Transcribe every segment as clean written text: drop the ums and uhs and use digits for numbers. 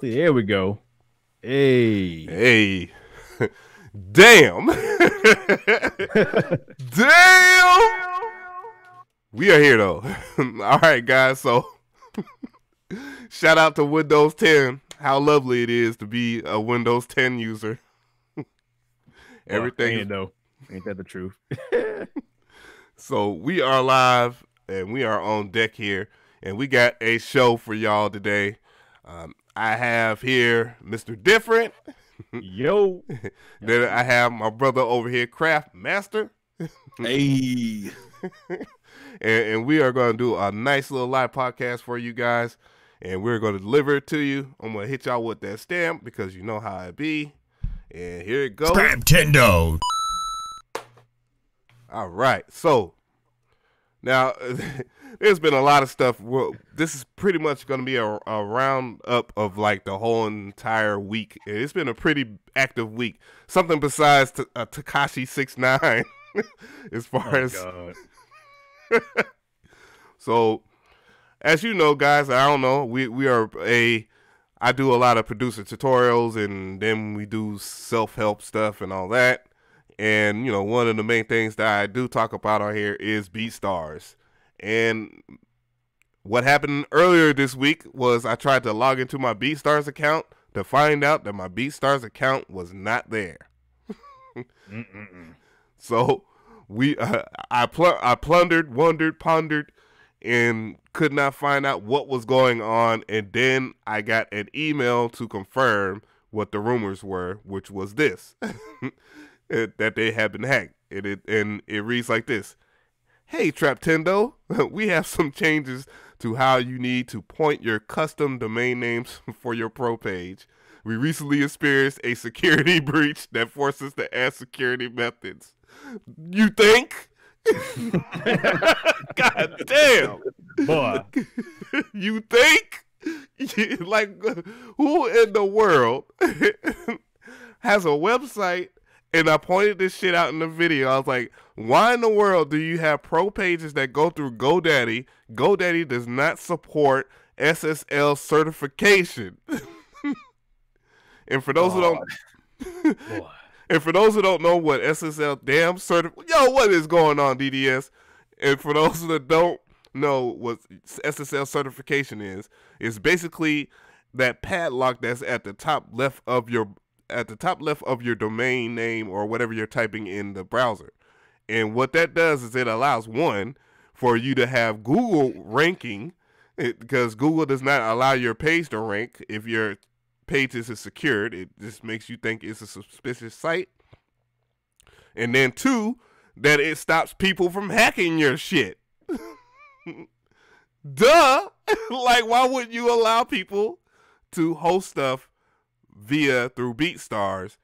There we go. Hey. Hey. Damn. Damn. We are here though. All right, guys. So shout out to Windows 10. How lovely it is to be a Windows 10 user. Everything ain't though. Ain't that the truth? So we are live and we are on deck here, and we got a show for y'all today. I have here Mr. Different. Yo. Then I have my brother over here, Craft Master. Hey. and we are going to do a nice little live podcast for you guys, and we're going to deliver it to you. I'm going to hit y'all with that stamp because you know how it be. And here it goes. Traptendo. All right. So now there's been a lot of stuff. Well, this is pretty much going to be a roundup of like the whole entire week. It's been a pretty active week. Something besides Tekashi 6ix9ine as far as. God. So, as you know, guys, I don't know. I do a lot of producer tutorials, and then we do self-help stuff and all that. And, you know, one of the main things that I do talk about on here is BeatStars. And what happened earlier this week was I tried to log into my BeatStars account to find out that my BeatStars account was not there. So I plundered, wondered, pondered, and could not find out what was going on. And then I got an email to confirm what the rumors were, which was this. That they had been hacked. And it reads like this. Hey, Traptendo, we have some changes to how you need to point your custom domain names for your pro page. We recently experienced a security breach that forced us to add security methods. You think? God damn. Boy. You think? Like, who in the world has a website? And I pointed this shit out in the video. I was like, why in the world do you have pro pages that go through GoDaddy? GoDaddy does not support SSL certification. And for those who don't know what SSL what is going on, DDS? And for those that don't know what SSL certification is, it's basically that padlock that's at the top left of your domain name or whatever you're typing in the browser. And what that does is it allows, one, for you to have Google ranking, because Google does not allow your page to rank if your page is secured. It just makes you think it's a suspicious site. And then two, that it stops people from hacking your shit. Duh! Like, why wouldn't you allow people to host stuff through BeatStars?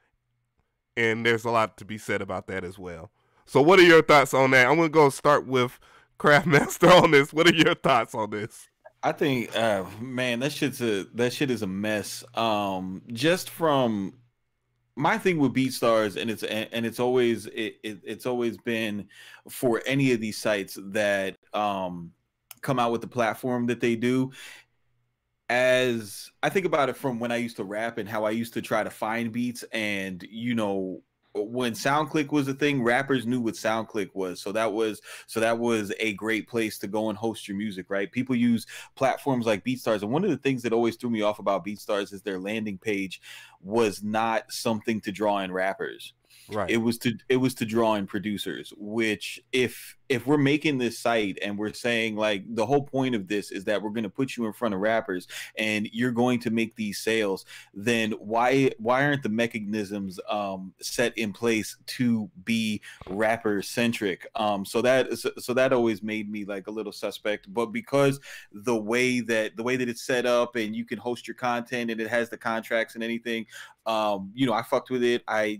And there's a lot to be said about that as well. So what are your thoughts on that? I'm going to go start with Craftmaster on this. What are your thoughts on this? I think, man, that shit is a mess. Just from my thing with BeatStars, and it's always been for any of these sites that come out with the platform that they do. As I think about it from when I used to rap and how I used to try to find beats, and you know, when SoundClick was a thing, rappers knew what SoundClick was. So that was a great place to go and host your music, right? People use platforms like BeatStars. And one of the things that always threw me off about BeatStars is their landing page was not something to draw in rappers. Right. It was to draw in producers, which if we're making this site and we're saying like the whole point of this is that we're going to put you in front of rappers and you're going to make these sales, then why aren't the mechanisms set in place to be rapper centric? So that always made me like a little suspect. But because the way that it's set up and you can host your content and it has the contracts and anything, you know, I fucked with it. I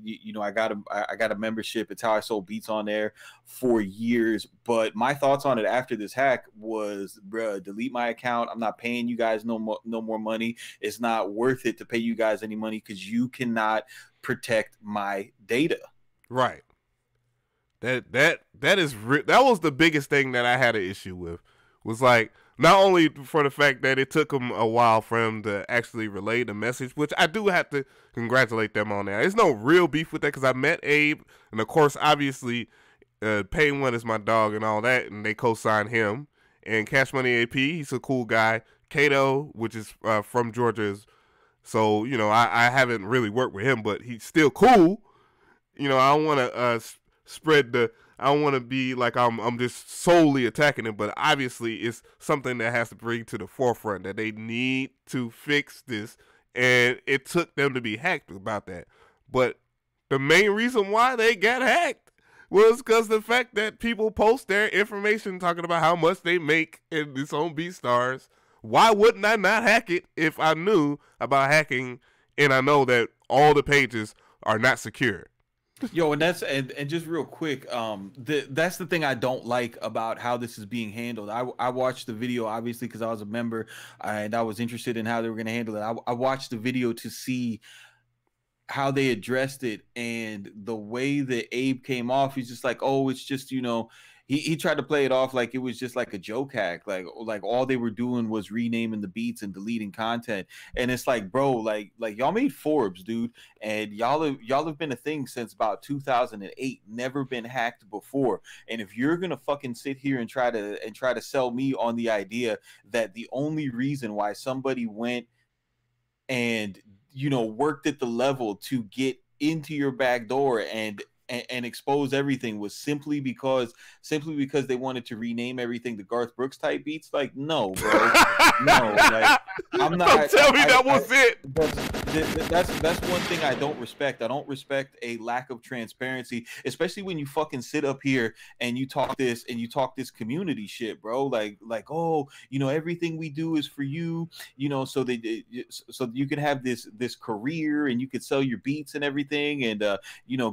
got a membership. It's how I sold beats on there for years. But my thoughts on it after this hack was, bruh, delete my account. I'm not paying you guys no more money. It's not worth it to pay you guys any money because you cannot protect my data. Right. That was the biggest thing that I had an issue with. Was like, Not only for the fact that it took him a while for him to actually relay the message, which I do have to congratulate them on that. There's no real beef with that because I met Abe, and of course, obviously, Payne One is my dog and all that, and they co-signed him. And Cash Money AP, he's a cool guy. Kato, which is from Georgia, so I haven't really worked with him, but he's still cool. I don't want to spread the. I don't want to be like I'm just solely attacking it, but obviously it's something that has to bring to the forefront that they need to fix this, and it took them to be hacked about that. But the main reason why they got hacked was because the fact that people post their information talking about how much they make in this on BeatStars. Why wouldn't I not hack it if I knew about hacking and I know that all the pages are not secure? Yo, and that's and just real quick, that's the thing I don't like about how this is being handled. I watched the video obviously because I was a member and I was interested in how they were going to handle it. I watched the video to see how they addressed it, and the way that Abe came off, he's just like, oh, it's just he tried to play it off like it was just like a joke hack, like all they were doing was renaming the beats and deleting content. And it's like, bro, like y'all made Forbes, dude, and y'all have been a thing since about 2008, never been hacked before. And if you're gonna fucking sit here and try to sell me on the idea that the only reason why somebody went and worked at the level to get into your back door and expose everything was simply because they wanted to rename everything to Garth Brooks type beats, like, no, bro. No, like, I'm not. Don't tell me that was it. That's one thing I don't respect. I don't respect a lack of transparency, especially when you fucking sit up here and you talk this community shit, bro. Like, oh, everything we do is for you, so you can have this career and you could sell your beats and everything, and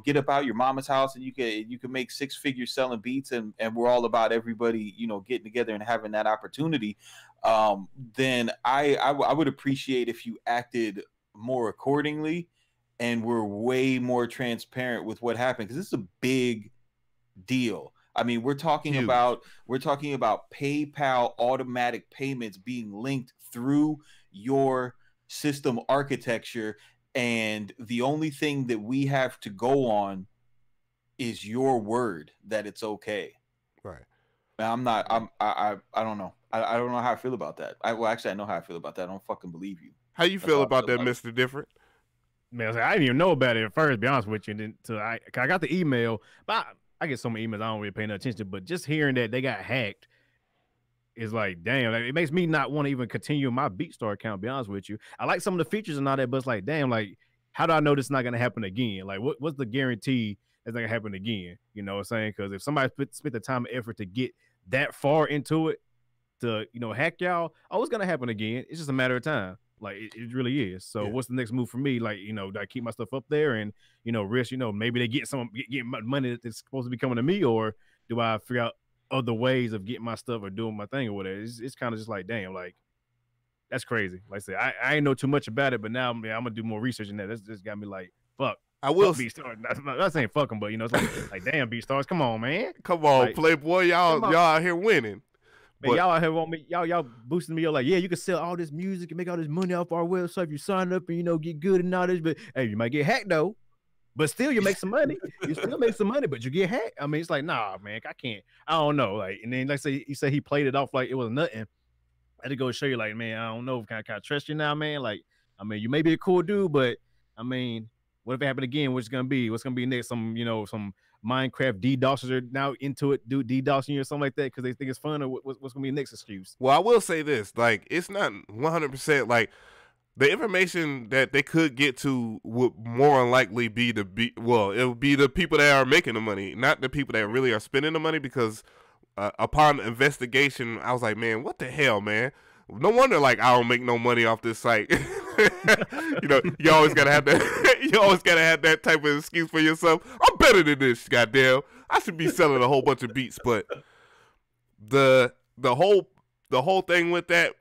get about your mama's house and you can make 6 figures selling beats, and we're all about everybody getting together and having that opportunity. Then I would appreciate if you acted more accordingly and were way more transparent with what happened, because this is a big deal. I mean, we're talking about PayPal automatic payments being linked through your system architecture, and the only thing that we have to go on is your word that it's okay. Right. I don't know. I don't know how I feel about that. Actually, I know how I feel about that. I don't fucking believe you. How you feel about that, Mr. Different? Man, I didn't even know about it at first, to be honest with you. And then I got the email, but I get so many emails I don't really pay no attention. But just hearing that they got hacked is like, damn, it makes me not want to even continue my BeatStar account, to be honest with you. I like some of the features and all that, but it's like, damn, like, how do I know this is not going to happen again? Like, what's the guarantee that's not going to happen again? You know what I'm saying? Because if somebody spent the time and effort to get that far into it to, hack y'all, oh, it's going to happen again. It's just a matter of time. Like, it really is. So what's the next move for me? Like, do I keep my stuff up there and, risk, maybe they get money that's supposed to be coming to me, or do I figure out other ways of getting my stuff or doing my thing or whatever? It's kind of just like, damn, like, that's crazy. Like I said, I ain't know too much about it, but now I'm going to do more research in that. That's just got me like, fuck. I will BeatStars. Not saying fuck them, but it's like damn, BeatStars, come on, man. Come on, like, Playboy, y'all out here winning. Man, y'all out here want me, y'all boosting me up like, yeah, you can sell all this music and make all this money off our website if you sign up and get good and all this, but hey, you might get hacked though. But still, you make some money. You still make some money, but you get hacked. I mean, it's like, nah, man, I can't. I don't know. Like, and then like say he said he played it off like it was nothing. I had to go show you, like, man, I don't know if I can trust you now, man. Like, I mean, you may be a cool dude, but I mean, what if it happened again? What's gonna be next? Some Minecraft DDoSers are now into it, do DDoSing you or something like that because they think it's fun, or what's gonna be the next excuse? Well, I will say this: like, it's not 100%. Like, the information that they could get to would more than likely be it would be the people that are making the money, not the people that really are spending the money. Because upon investigation, I was like, man, what the hell, man? No wonder, like, I don't make no money off this site. You always gotta have that. You always gotta have that type of excuse for yourself. I'm better than this, goddamn. I should be selling a whole bunch of beats. But the whole thing with that,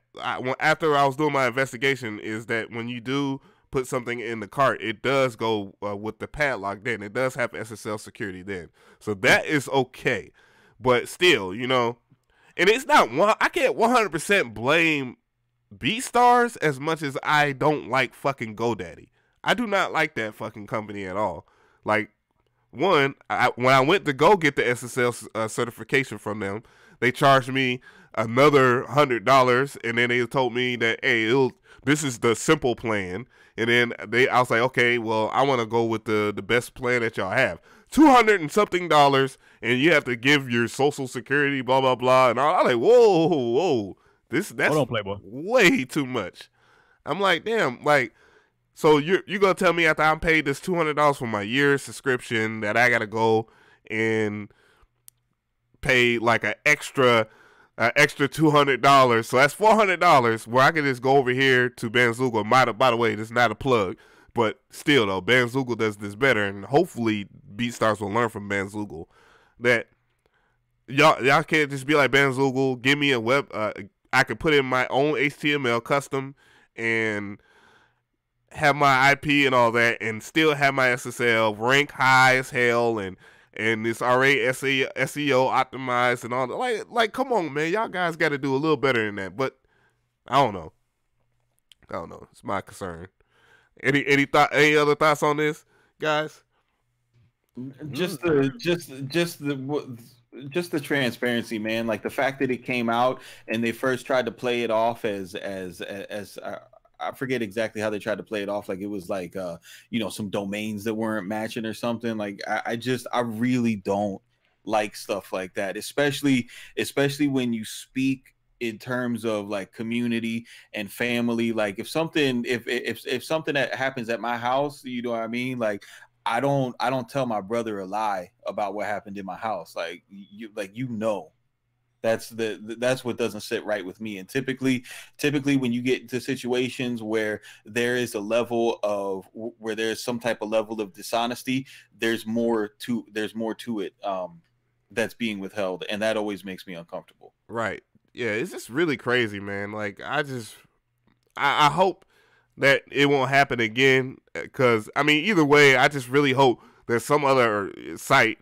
after I was doing my investigation, is that when you do put something in the cart, it does go with the padlock. Then it does have SSL security. Then, so that is okay. But still, and it's not one. I can't 100% blame BeatStars as much as I don't like fucking GoDaddy. I do not like that fucking company at all. Like, when I went to go get the SSL certification from them, they charged me another $100, and then they told me that, hey, this is the simple plan. And then I was like, okay, well, I want to go with the best plan that y'all have. $200 and something, and you have to give your social security, blah blah blah, and I'm like, whoa, that's Hold on, Playboy. way too much. I'm like, damn, like, so you're gonna tell me after I'm paid this $200 for my year subscription that I gotta go and pay like an extra $200, so that's $400 where I can just go over here to Bandzoogle. By the way, this is not a plug, but still though, Bandzoogle does this better, and hopefully BeatStars will learn from Bandzoogle that y'all can't just be like, Bandzoogle, give me a web. I could put in my own HTML custom and have my IP and all that, and still have my SSL rank high as hell, and it's already SEO optimized and all that. Like, come on, man, y'all guys got to do a little better than that. But I don't know. It's my concern. Any other thoughts on this, guys? Just the transparency, man. Like the fact that it came out and they first tried to play it off as I forget exactly how they tried to play it off. Like it was like, some domains that weren't matching or something. Like I really don't like stuff like that, especially when you speak in terms of like community and family. Like if something that happens at my house, you know what I mean? Like I don't tell my brother a lie about what happened in my house. Like that's what doesn't sit right with me. And typically when you get into situations where there's some type of level of dishonesty, there's more to it that's being withheld, and that always makes me uncomfortable. Right. Yeah, it's just really crazy, man. Like I hope that it won't happen again, because I mean, either way, I just really hope there's some other site.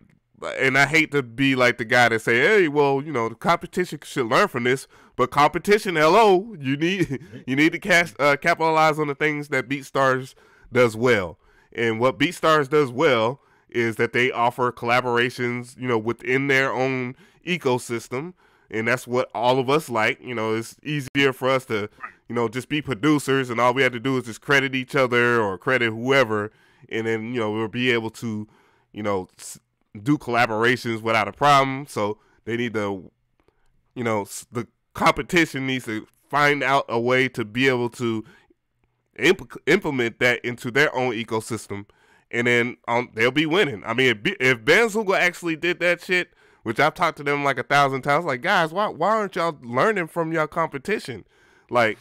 And I hate to be like the guy that say, hey, well, the competition should learn from this, but competition, hello, you need to capitalize on the things that BeatStars does well. And what BeatStars does well is that they offer collaborations, within their own ecosystem, and that's what all of us like. It's easier for us to, just be producers, and all we have to do is just credit each other or credit whoever, and then, we'll be able to, do collaborations without a problem. So they need to, the competition needs to find out a way to be able to implement that into their own ecosystem, and then they'll be winning. I mean, if Bandzoogle actually did that shit, which I've talked to them like 1,000 times, like, guys, why aren't y'all learning from your competition? Like,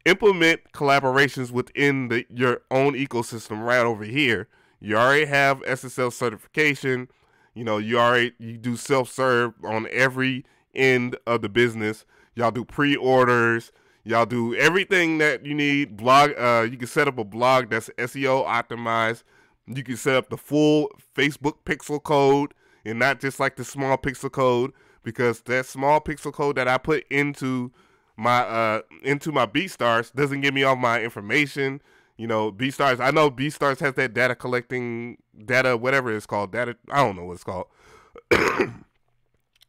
implement collaborations within your own ecosystem right over here. You already have SSL certification. You do self-serve on every end of the business. Y'all do pre-orders. Y'all do everything that you need. Blog. You can set up a blog that's SEO optimized. You can set up the full Facebook pixel code and not just like the small pixel code, because that small pixel code that I put into my BeatStars doesn't give me all my information. BeatStars, I know BeatStars has that data collecting, whatever it's called, I don't know what it's called.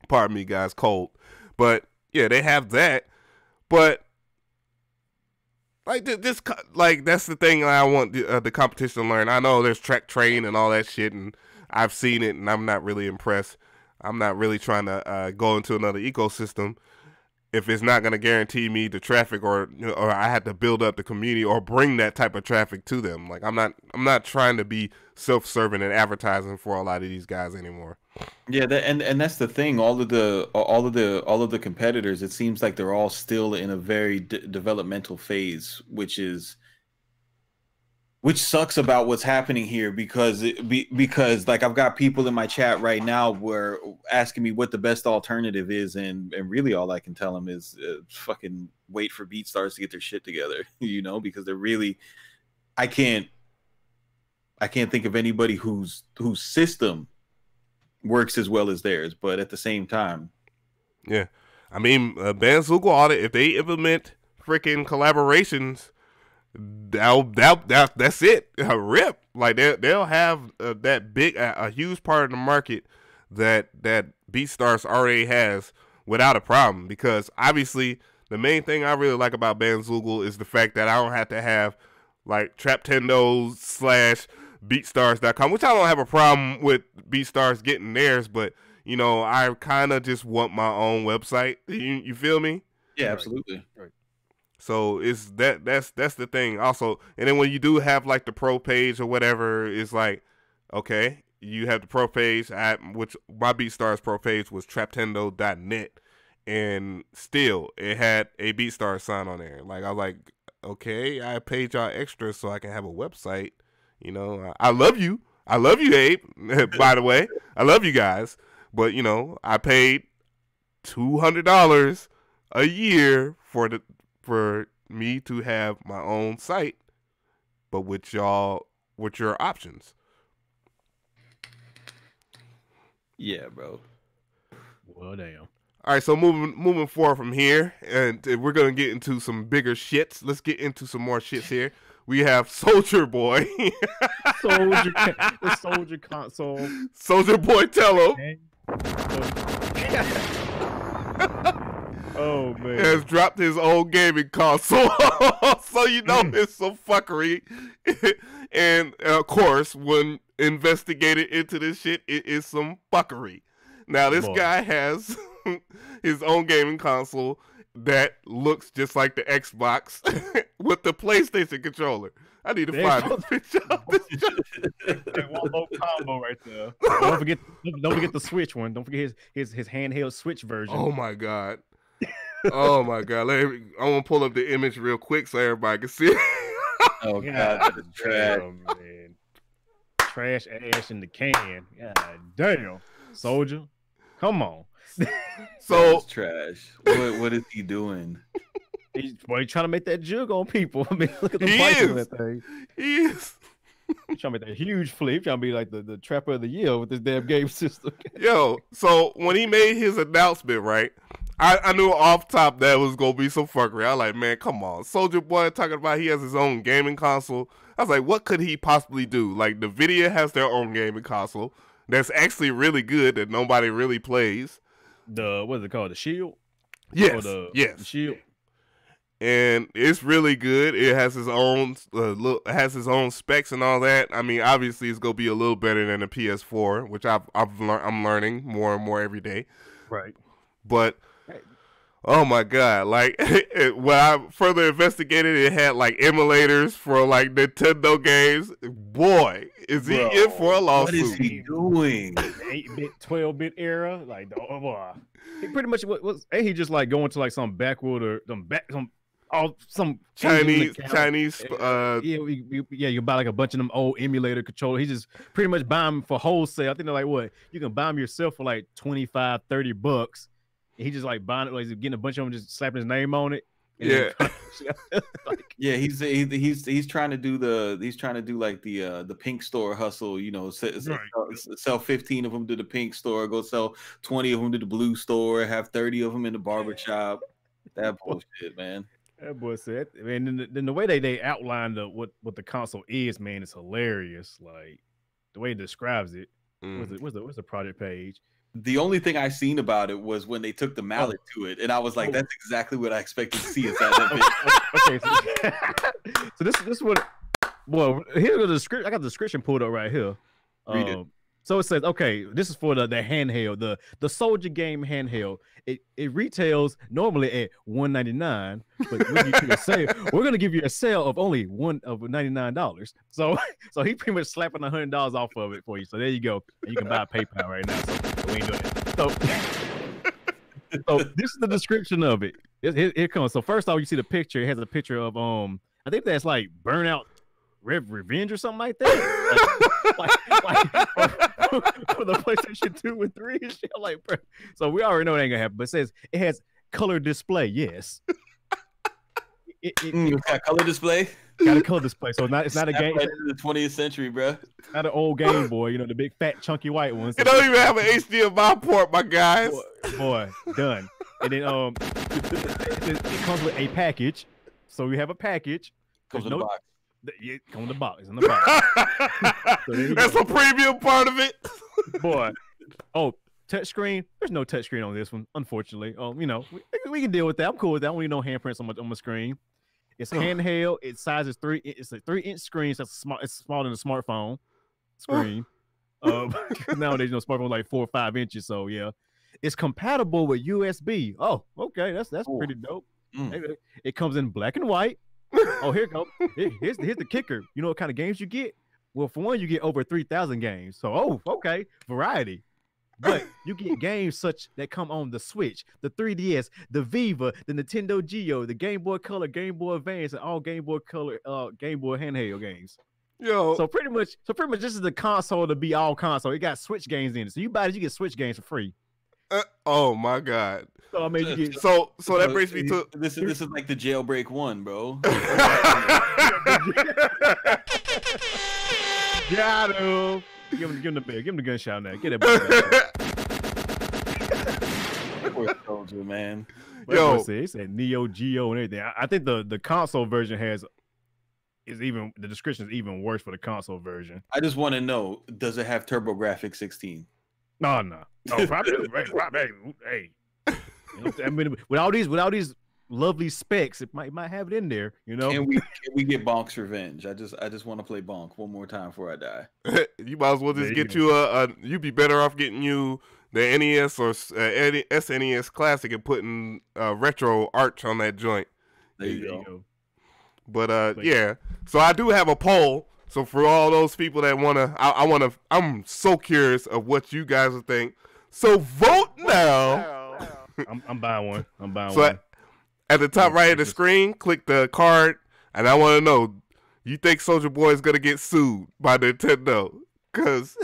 Pardon me, guys, cold. But, yeah, they have that. But, like, that's the thing I want the competition to learn. I know there's track train and all that shit, and I've seen it, and I'm not really impressed. I'm not really trying to go into another ecosystem if it's not going to guarantee me the traffic, or I had to build up the community or bring that type of traffic to them. Like, I'm not trying to be self-serving and advertising for a lot of these guys anymore. Yeah, and that's the thing. All of the competitors, it seems like they're all still in a very developmental phase, which sucks about what's happening here, because like I've got people in my chat right now where asking me what the best alternative is, and really all I can tell them is fucking wait for BeatStars to get their shit together, because they're really, I can't think of anybody whose system works as well as theirs, but at the same time, yeah, I mean, Bandzoogle audit, if they implement freaking collaborations, that's it. A rip. Like they'll have that big, a huge part of the market that BeatStars already has without a problem. Because obviously, the main thing I really like about Bandzoogle is the fact that I don't have to have like Traptendo / BeatStars.com, which I don't have a problem with BeatStars getting theirs, but you know, I kind of just want my own website. You feel me? Yeah, absolutely. Right. So it's that's the thing also. And then when you do have like the pro page or whatever, it's like, okay, you have the pro page, which my BeatStars pro page was traptendo.net, and still it had a BeatStars sign on there. Like I was like, okay, I paid y'all extra so I can have a website. You know, I love you. I love you, Abe. By the way, I love you guys. But you know, I paid $200 a year for me to have my own site, but with your options. Yeah, bro. Well, damn. All right, so moving forward from here, and we're gonna get into some bigger shits. Let's get into some more shits here. We have Soulja Boy. The Soulja console. Soulja Boy, tell him. Oh man, has dropped his own gaming console. So you know it's some fuckery. And of course, when investigated into this shit, it is some fuckery. Now this guy has his own gaming console that looks just like the Xbox with the PlayStation controller. I need to find a picture of this. One low combo right there. Don't forget the Switch one. Don't forget his handheld Switch version. Oh my god. Oh my god. I want to pull up the image real quick so everybody can see it. Oh god, that is trash. Man. Trash ass in the can. God damn. Soulja, come on. So trash. What is he doing? He's trying to make that jug on people. I mean, look at the price of that thing. He is. He's trying to make that huge flip. He's trying to be like the trapper of the year with this damn game system. Yo, so when he made his announcement, right? I knew off top that was gonna be some fuckery. I was like, man, come on. Soulja Boy talking about he has his own gaming console. I was like, what could he possibly do? Like, NVIDIA has their own gaming console that's actually really good that nobody really plays. What is it called? The Shield? Yes. The Shield. And it's really good. It has its own specs and all that. I mean, obviously, it's gonna be a little better than the PS4, which I'm learning more and more every day. Right. But oh my god! Like when I further investigated, it had like emulators for like Nintendo games. Boy, is he in for a lawsuit? What is he doing? 8-bit, 12-bit era, like oh boy. He pretty much he just like going to like some backwood or some Chinese. You buy like a bunch of them old emulator controllers. He just pretty much buy them for wholesale. I think they're like what you can buy them yourself for like $25-$30. He just like buying it, like getting a bunch of them, just slapping his name on it. Yeah, yeah. He's trying to do like the pink store hustle. You know, sell 15 of them to the pink store, go sell 20 of them to the blue store, have 30 of them in the barbershop. That bullshit, man. That boy said, man. Then the way they outlined what the console is, man, it's hilarious. Like the way it describes it. What's the project page? The only thing I seen about it was when they took the mallet to it, and I was like, "That's exactly what I expected to see inside that video." Okay, so this what. Well, here's the description. I got the description pulled up right here. Read it. So it says, okay, this is for the handheld, the Soulja game handheld. It retails normally at $199, but we're gonna give you a sale of only $99. So he pretty much slapping $100 off of it for you. So there you go. And you can buy PayPal right now. So we ain't doing it. So this is the description of it. Here comes. So first off, you see the picture. It has a picture of I think that's like Burnout Revenge or something like that. like for the PlayStation 2 and 3 and shit. Like, bro. So we already know it ain't gonna happen. But it says it has color display. Yes. It got color display. Got a color display, so it's not a game. Right into the 20th century, bro. Not an old Game Boy, you know, the big fat chunky white ones. It don't even have an HDMI port, my guys. Boy, done. And then it comes with a package. So we have a package. Comes in the box. It comes in the box. It's in the box. That's a premium part of it. Boy. Oh, touchscreen. There's no touchscreen on this one, unfortunately. You know, we can deal with that. I'm cool with that. I don't need no handprints on my screen. It's handheld. Its size is it's a 3-inch screen. So it's smaller than a smartphone screen. Nowadays, you know, smartphones like 4 or 5 inches. So yeah, it's compatible with USB. Oh, okay, that's pretty dope. It comes in black and white. Oh, here it comes. Here's the kicker. You know what kind of games you get? Well, for one, you get over 3,000 games. So, okay, variety. But you get games such that come on the Switch, the 3DS, the Viva, the Nintendo Geo, the Game Boy Color, Game Boy Advance, and all Game Boy Color, Game Boy handheld games. Yo. So pretty much, this is the console to be all console. It got Switch games in it. So you buy it, you get Switch games for free. Oh my God. So I mean, you get, so that brings me to this is like the jailbreak one, bro. Got him. Give him the gunshot now. Get that. Soldier, man. Yo, it said Neo Geo and everything. I think the console version the description is even worse for the console version. I just want to know, does it have TurboGrafx 16? No. Oh, probably. Hey, you know, I mean, with all these lovely specs, it might have it in there. You know. Can we get Bonk's Revenge? I just want to play Bonk one more time before I die. You might as well just get you you'd be better off getting you the NES or SNES Classic and putting retro arch on that joint. There you go. But yeah. So I do have a poll. So for all those people that I'm so curious of what you guys will think. So vote now. I'm buying one. So at the top right of the screen, click the card, and I want to know, you think Soulja Boy is gonna get sued by Nintendo? Cause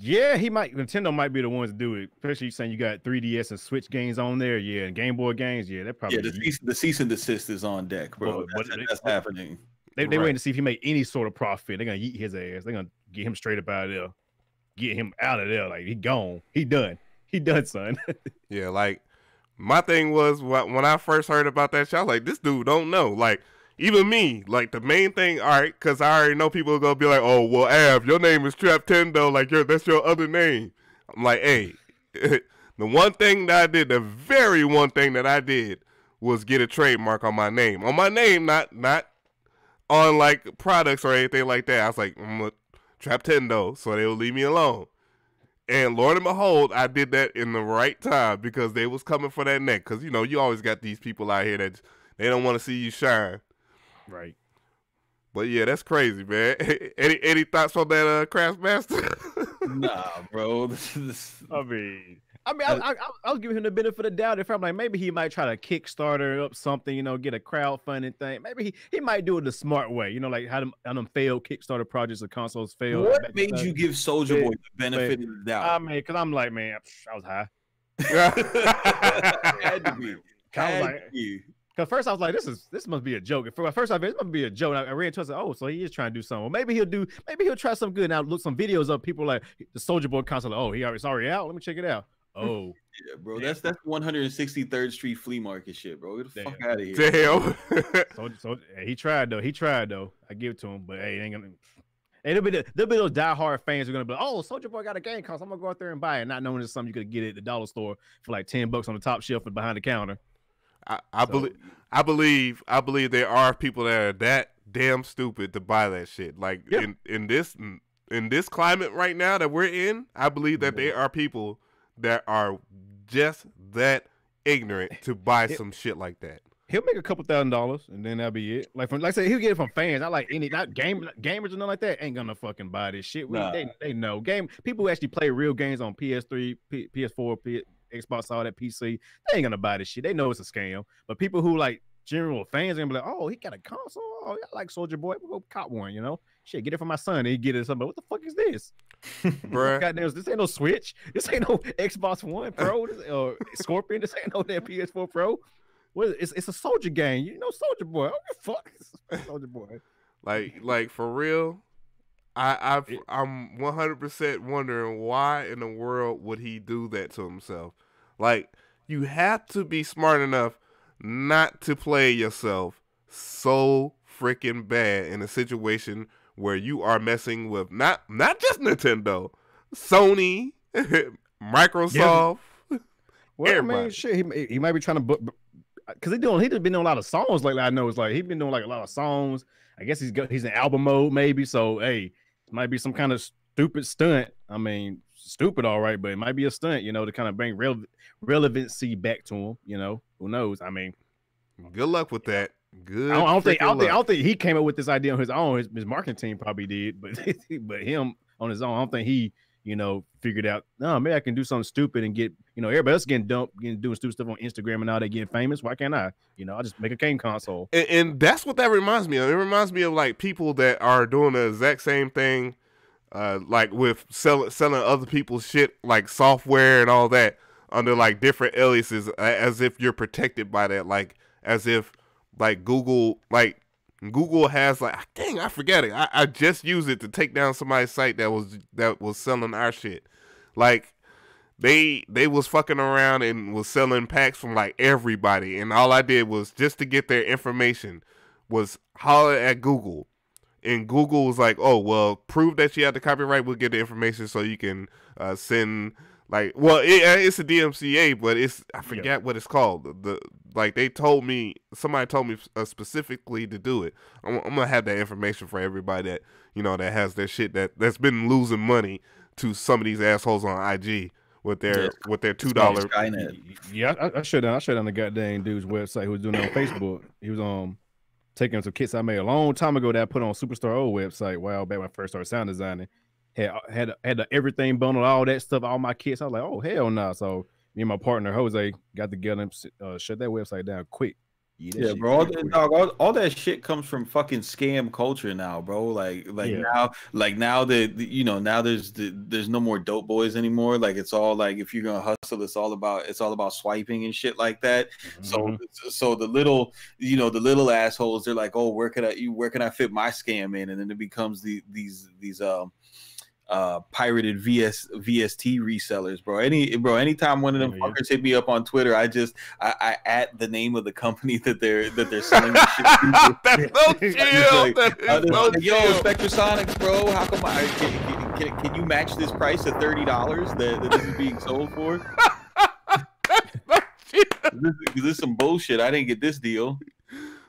yeah, Nintendo might be the ones to do it. Especially saying you got 3DS and Switch games on there, yeah, and Game Boy games, yeah. They're probably the cease and desist is on deck, bro. That's happening. They waiting to see if he make any sort of profit. They're gonna eat his ass. They're gonna get him straight up out of there. Get him out of there. Like, he gone. He done, son. Yeah, like, my thing was, when I first heard about that shit, I was like, this dude don't know. Like, even me, like, the main thing, all right, because I already know people are gonna be like, oh, well, Av, your name is Traptendo, like, that's your other name. I'm like, hey, the one thing that I did, the very one thing that I did was get a trademark on my name. On my name, not on, like, products or anything like that. I was like, I'm a Traptendo, so they will leave me alone. And Lord and behold, I did that in the right time because they was coming for that neck. Because, you know, you always got these people out here that they don't want to see you shine. Right. But, yeah, that's crazy, man. Any thoughts on that, Craftsmaster? Nah, bro. I was giving him the benefit of the doubt. If I'm like, maybe he might try to Kickstarter up something, you know, get a crowdfunding thing. Maybe he might do it the smart way, you know, like how them failed Kickstarter projects or consoles failed. What made you give Soulja Boy the benefit of the doubt? I mean, because I'm like, man, I was high. Had to be. Because first I was like, this must be a joke. At first I thought, this must be a joke. And I ran to it, I said, oh, so he is trying to do something. Well, maybe he'll try something good. Now look some videos up. People like the Soulja Boy console. Oh, it's already out. Let me check it out. Oh, yeah, bro. That's 163rd Street flea market shit, bro. Get the fuck out of here. Damn. So he tried though. I give it to him, but hey, it ain't gonna. Hey, there'll be those diehard fans who are gonna be like, oh, Soulja Boy got a game console. I'm gonna go out there and buy it, not knowing it's something you could get at the dollar store for like $10 on the top shelf and behind the counter. I believe there are people that are that damn stupid to buy that shit. Like in this climate right now that we're in, I believe that there are people that are just that ignorant to buy some shit like that. He'll make a couple $1,000 and then that'll be it. Like I said, he'll get it from fans. Not like gamers or nothing like that ain't gonna fucking buy this shit. They know people who actually play real games on PS3, PS4, Xbox, all that PC. They ain't gonna buy this shit. They know it's a scam. But people who like general fans are gonna be like, oh, he got a console. Oh, I like Soulja Boy. We'll go cop one. You know, shit, get it for my son. And he get it. Something. What the fuck is this? Bruh. Goddamn, this ain't no Switch. This ain't no Xbox One Pro or Scorpion. This ain't no damn PS4 Pro. it's a soldier gang. You know, Soulja Boy. Oh, fuck, Soulja Boy. Like for real. I'm 100% wondering why in the world would he do that to himself. Like, you have to be smart enough not to play yourself so freaking bad in a situation where you are messing with not just Nintendo, Sony, Microsoft. Well, everybody. I mean, shit, he might be trying to book because he just been doing a lot of songs lately. I know it's like he's been doing like a lot of songs. I guess he's in album mode maybe. So hey, it might be some kind of stupid stunt. I mean, stupid, all right, but it might be a stunt, you know, to kind of bring relevancy back to him. You know, who knows? I mean, good luck with that. Good. I don't think he came up with this idea on his own. His marketing team probably did, but him on his own, I don't think he, you know, figured out, no, maybe I can do something stupid and get, you know, everybody else doing stupid stuff on Instagram and now they getting famous. Why can't I? You know, I just make a game console. And that's what that reminds me of. It reminds me of like people that are doing the exact same thing, like with selling other people's shit, like software and all that under like different aliases, as if you're protected by that, like as if like Google has like, dang, I forget it. I just used it to take down somebody's site that was selling our shit. Like they was fucking around and was selling packs from like everybody, and all I did was just to get their information was holler at Google, and Google was like, oh well, prove that you have the copyright, we'll get the information so you can send. Like, well, it's a DMCA, but I forget what it's called. Somebody told me specifically to do it. I'm gonna have that information for everybody that, you know, that has their shit that's been losing money to some of these assholes on IG with their $2. Yeah, I shut down the goddamn dude's website who was doing it on Facebook. He was taking some kits I made a long time ago that I put on Superstar old website a while back when I first started sound designing. Had everything bundled, all that stuff, all my kits. I was like, oh hell no! Nah. So me and my partner Jose got together and shut that website down quick. Yeah, bro. All that shit comes from fucking scam culture now, bro. Now that, you know, now there's no more dope boys anymore. Like, it's all like, if you're gonna hustle, it's all about swiping and shit like that. Mm-hmm. So the little assholes, they're like, oh, where can I fit my scam in? And then it becomes these pirated VST resellers, bro. Anytime one of them fuckers hit me up on Twitter, I at the name of the company that they're selling the shit to. That's no chill. Yo, Spectrasonics, bro. How come can you match this price at $30 that this is being sold for? This is some bullshit. I didn't get this deal.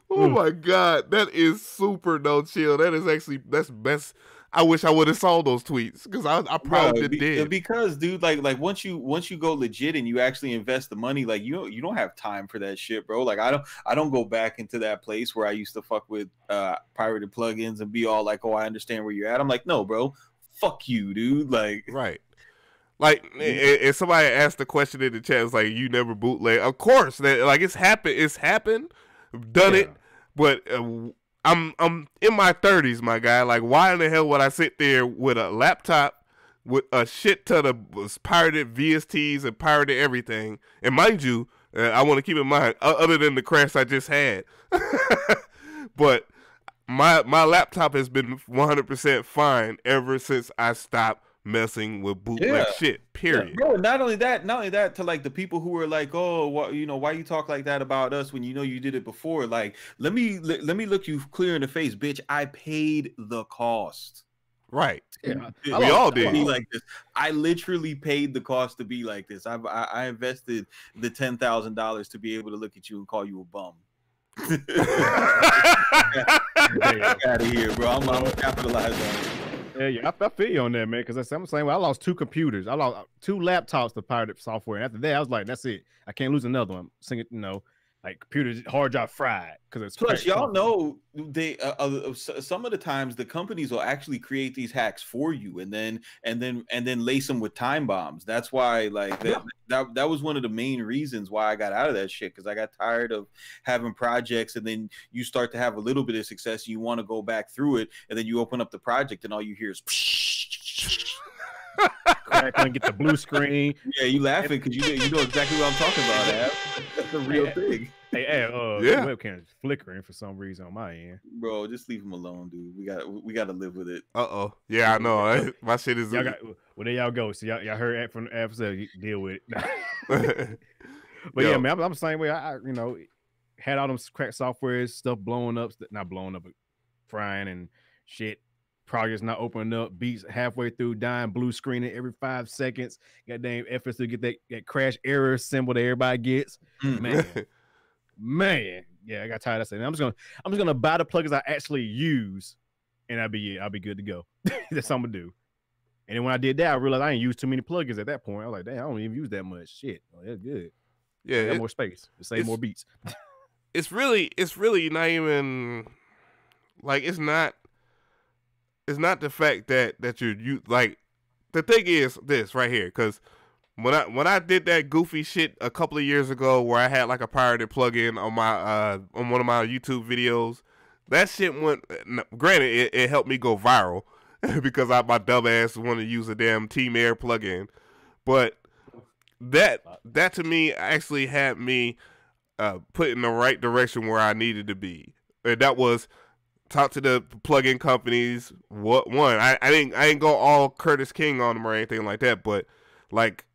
Oh my god, that is super no chill. That's best. I wish I would have saw those tweets because I probably did. Because, dude, like once you go legit and you actually invest the money, like you don't have time for that shit, bro. Like I don't go back into that place where I used to fuck with pirated plugins and be all like, oh, I understand where you're at. I'm like, no, bro, fuck you, dude. Like, right. Like, if somebody asked the question in the chat, it's like, you never bootleg. Of course, like it's happened, done it, but. I'm in my 30s, my guy. Like, why in the hell would I sit there with a laptop with a shit ton of pirated VSTs and pirated everything? And mind you, I want to keep in mind, other than the crash I just had, but my laptop has been 100% fine ever since I stopped messing with bootleg shit. Period. Yeah, bro, not only that, to like the people who are like, oh, what, you know, why you talk like that about us when you know you did it before? Like, let me look you clear in the face, bitch. I paid the cost. Right. Yeah, we all did. Be like this. I literally paid the cost to be like this. I invested the $10,000 to be able to look at you and call you a bum. Get out of here, bro. I'm gonna capitalize on it. Yeah, I feel you on that, man. Because I'm saying, well, I lost 2 computers. I lost 2 laptops to pirated software. And after that, I was like, that's it. I can't lose another one. Sing it, you know, like computers, hard drive fried. Because plus, y'all know they some of the times the companies will actually create these hacks for you, and then lace them with time bombs. That's why, like that was one of the main reasons why I got out of that shit, because I got tired of having projects, and then you start to have a little bit of success, and you want to go back through it, and then you open up the project, and all you hear is crackling, get the blue screen. Yeah, you laughing because you know exactly what I'm talking about, Ab. That's the real thing. Hey, Yeah. the webcam is flickering for some reason on my end. Bro, just leave him alone, dude. We got to live with it. Yeah, I know. My shit is. Well, there y'all go. So y'all heard from the episode. You deal with it. But yeah, man, I'm the same way. I had all them crack software stuff blowing up, not blowing up, but frying and shit. Progress not opening up. Beats halfway through, dying, blue screening every 5 seconds. Goddamn efforts to get that crash error symbol that everybody gets. Man, yeah, I got tired of saying. I'm just gonna buy the plugins I actually use, and I'll be good to go. That's what I'm gonna do. And then when I did that, I realized I ain't used too many plugins at that point. I was like, damn, I don't even use that much. Shit, that's good. Yeah, I got more space to save more beats. It's really not even like it's not the fact that you like. The thing is this right here, because when I did that goofy shit a couple of years ago where I had like a pirated plugin on my on one of my YouTube videos, that shit went. Granted, it helped me go viral because my dumb ass wanted to use a damn Team Air plugin, but that to me actually had me put in the right direction where I needed to be. And that was talk to the plugin companies. I didn't go all Curtis King on them or anything like that, but like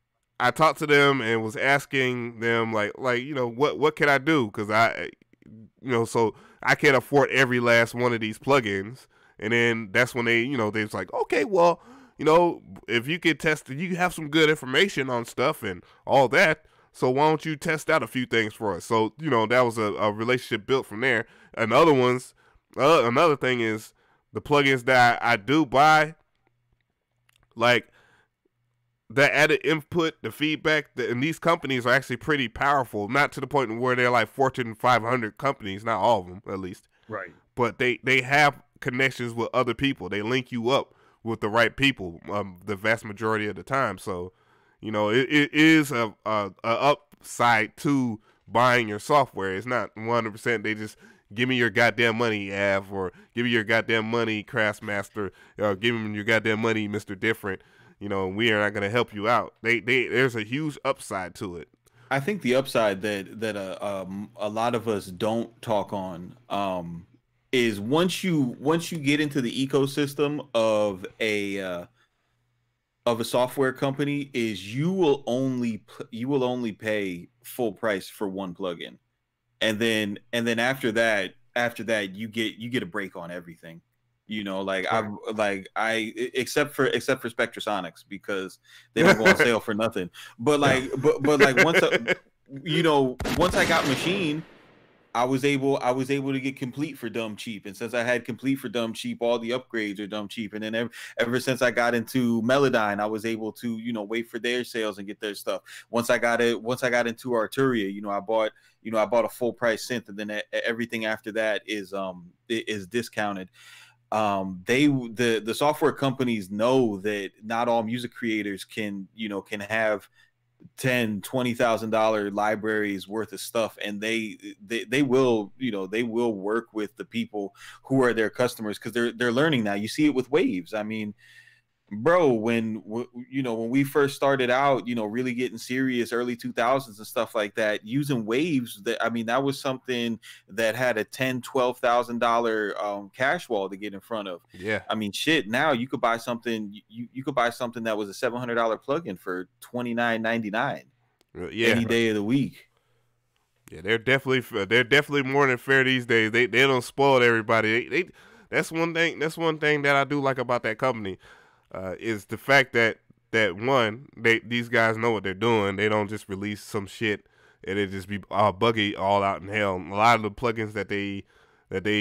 I talked to them and was asking them like what can I do, because so I can't afford every last one of these plugins. And then that's when they was like, okay, well, if you could test it, you have some good information on stuff and all that, so why don't you test out a few things for us? So that was a relationship built from there. And another thing is the plugins that I do buy, like the added input, the feedback, and these companies are actually pretty powerful. Not to the point where they're like Fortune 500 companies, not all of them at least. Right. But they have connections with other people. They link you up with the right people the vast majority of the time. So, it is a upside to buying your software. It's not 100%. They just give me your goddamn money, Av, or give me your goddamn money, Craftsmaster, or give me your goddamn money, Mr. Different. We are not going to help you out. There's a huge upside to it. I think the upside that a lot of us don't talk on is once you get into the ecosystem of a software company, is you will only pay full price for one plugin, and then after that you get a break on everything. I except for Spectrasonics, because they don't go on sale for nothing. But once I got Machine, I was able to get Complete for dumb cheap. And since I had Complete for dumb cheap, all the upgrades are dumb cheap. And then ever since I got into Melodyne, I was able to wait for their sales and get their stuff. Once I got into Arturia, I bought a full price synth, and then everything after that is discounted. The software companies know that not all music creators can have $10,000-$20,000 libraries worth of stuff, and they will work with the people who are their customers, because they're learning now. You see it with Waves. I mean, bro, when we first started out, really getting serious, early 2000s and stuff like that, using Waves, that was something that had a $10,000-$12,000 cash wall to get in front of. Yeah. I mean, shit, now you could buy something that was a $700 plugin for $29.99 any day of the week. Yeah, they're definitely more than fair these days. They don't spoil everybody. That's one thing that I do like about that company. Is the fact that one, these guys know what they're doing. They don't just release some shit and it just be buggy all out in hell. A lot of the plugins that they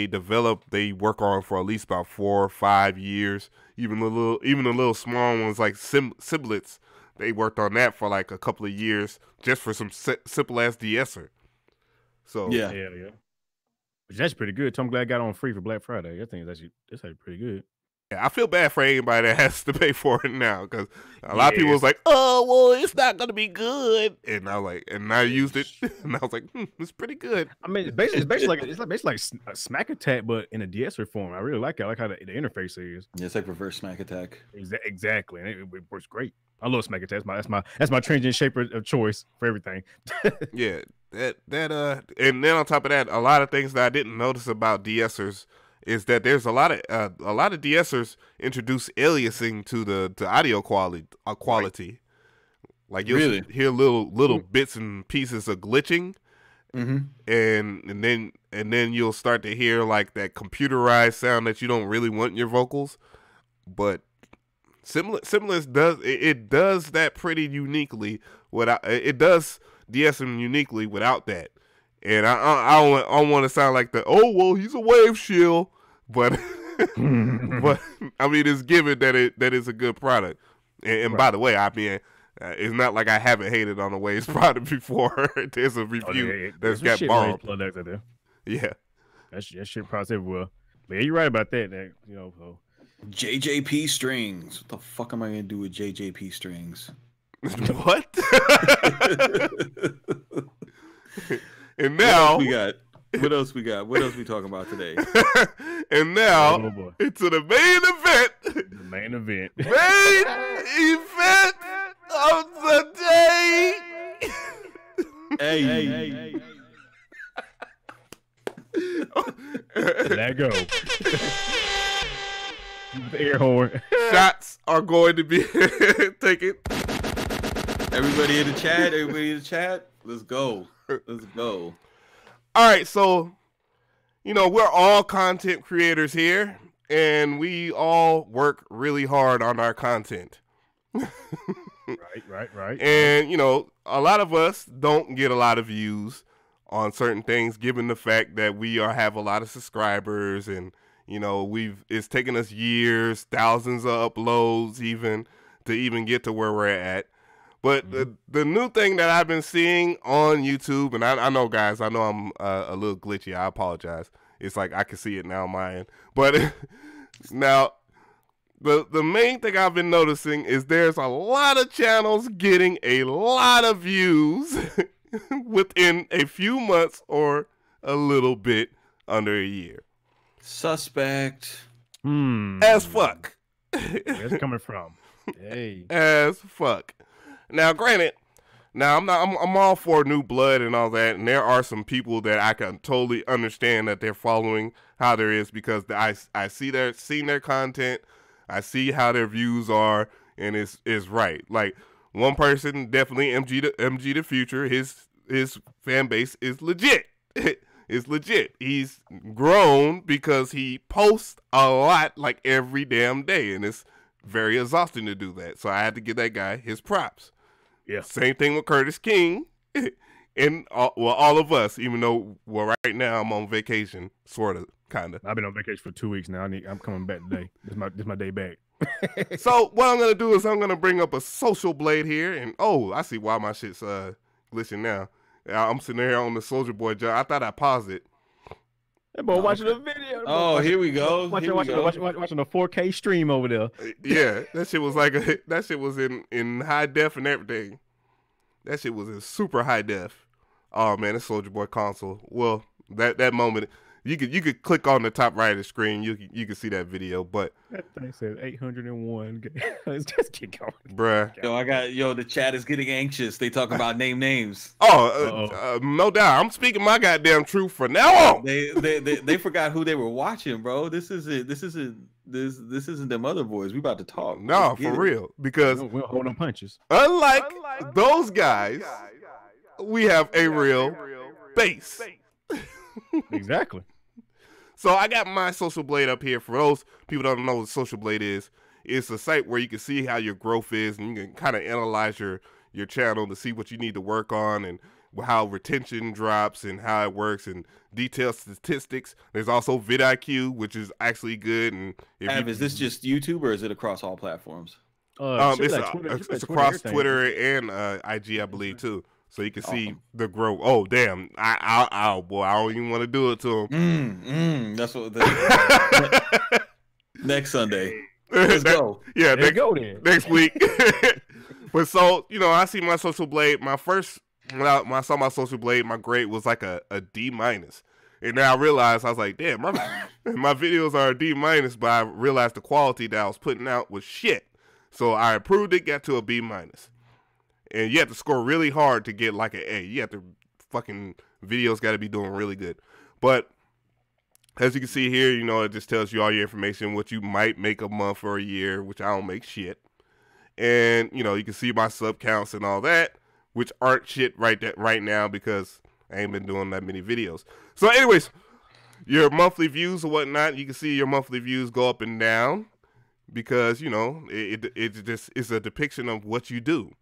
develop, they work on for at least about 4 or 5 years. Even the little small ones like Siblets, they worked on that for like a couple of years just for some simple ass de-esser. So yeah. Which that's pretty good. Tom Glad got on free for Black Friday. I think that's actually pretty good. Yeah, I feel bad for anybody that has to pay for it now because a lot of people was like, "Oh, well, it's not gonna be good," and I was like, and I used it, and I was like, "It's pretty good." I mean, it's basically like a smack attack, but in a de-esser form. I really like it. I like how the interface is. Yeah, it's like reverse smack attack. Exactly, and it works great. I love smack attack. That's my transient shaper of choice for everything. Yeah, and then on top of that, a lot of things that I didn't notice about de-essers is that there's a lot of de-essers introduce aliasing to the audio quality. Right. Like you'll hear little bits and pieces of glitching, and then you'll start to hear like that computerized sound that you don't really want in your vocals. But Simulus does that pretty uniquely. It does de-essing uniquely without that. And I don't want to sound like he's a wave shield. But but I mean, it's given that it's a good product. And Right. by the way, I mean, it's not like I haven't hated on the Waves product before. There's a review that's got bombed. Products out there. Yeah, that shit products everywhere. But yeah, you're right about that. So. JJP strings. What the fuck am I gonna do with JJP strings? What? And now we got. What else we got? What else we talking about today? And now into the main event. The main event. Main event of the day. Hey. Let go. The air horn. Shots are going to be taken. Everybody in the chat. Let's go. All right, so we're all content creators here, and we all work really hard on our content. Right. And a lot of us don't get a lot of views on certain things, given the fact that we have a lot of subscribers, and it's taken us years, thousands of uploads to get to where we're at. But the new thing that I've been seeing on YouTube, and I know, guys, I know I'm a little glitchy. I apologize. It's like I can see it now on my end. But now, the main thing I've been noticing is there's a lot of channels getting a lot of views within a few months or a little bit under a year. Suspect. As fuck. Where's it coming from? Hey. As fuck. Now, granted, I'm all for new blood and all that, and there are some people that I can totally understand that they're following how there is, because I seen their content, I see how their views are, and it's right. Like, one person, definitely MG the Future, his fan base is legit. It's legit. He's grown because he posts a lot, like every damn day, and it's very exhausting to do that. So I had to give that guy his props. Yeah. Same thing with Curtis King, and all of us. Even though right now I'm on vacation, sort of, kind of. I've been on vacation for 2 weeks now. I'm coming back today. This my day back. So what I'm gonna do is I'm gonna bring up a Socialblade here, and I see why my shit's glitching now. I'm sitting here on the Soulja Boy job. I thought I paused it. That boy watching the video. Here we go. Watching a 4K stream over there. Yeah, that shit was that shit was in high def and everything. That shit was in super high def. Oh man, it's Soulja Boy console. Well, that moment, you could click on the top right of the screen. You can see that video, but that thing says 801. Let's just keep going, bruh. The chat is getting anxious. They talk about names. No doubt. I'm speaking my goddamn truth from now on. They forgot who they were watching, bro. This isn't them other boys. We about to talk. No, for real. Because we'll hold them punches. Unlike those guys, we have a real base. Exactly. So I got my Socialblade up here. For those people that don't know what Socialblade is, it's a site where you can see how your growth is, and you can kind of analyze your channel to see what you need to work on, and how retention drops, and how it works, and detailed statistics. There's also vidIQ, which is actually good. And is this just YouTube, or is it across all platforms? It's across Twitter and IG, I believe, too. So you can see the growth. Oh damn! I don't even want to do it to him. That's what. Next Sunday. Let's go. Yeah, Let's go then. Next week. But so, you know, I see my Socialblade. When I saw my Socialblade, my grade was like a D minus. And then I realized, I was like, damn, my videos are a D minus, but I realized the quality that I was putting out was shit. So I improved it, got to a B minus. And you have to score really hard to get like an A. You have to fucking videos got to be doing really good. But as you can see here, you know, it just tells you all your information, what you might make a month or a year, which I don't make shit. And, you know, you can see my sub counts and all that, which aren't shit right now because I ain't been doing that many videos. So anyways, your monthly views or whatnot, you can see your monthly views go up and down because, you know, it just is a depiction of what you do,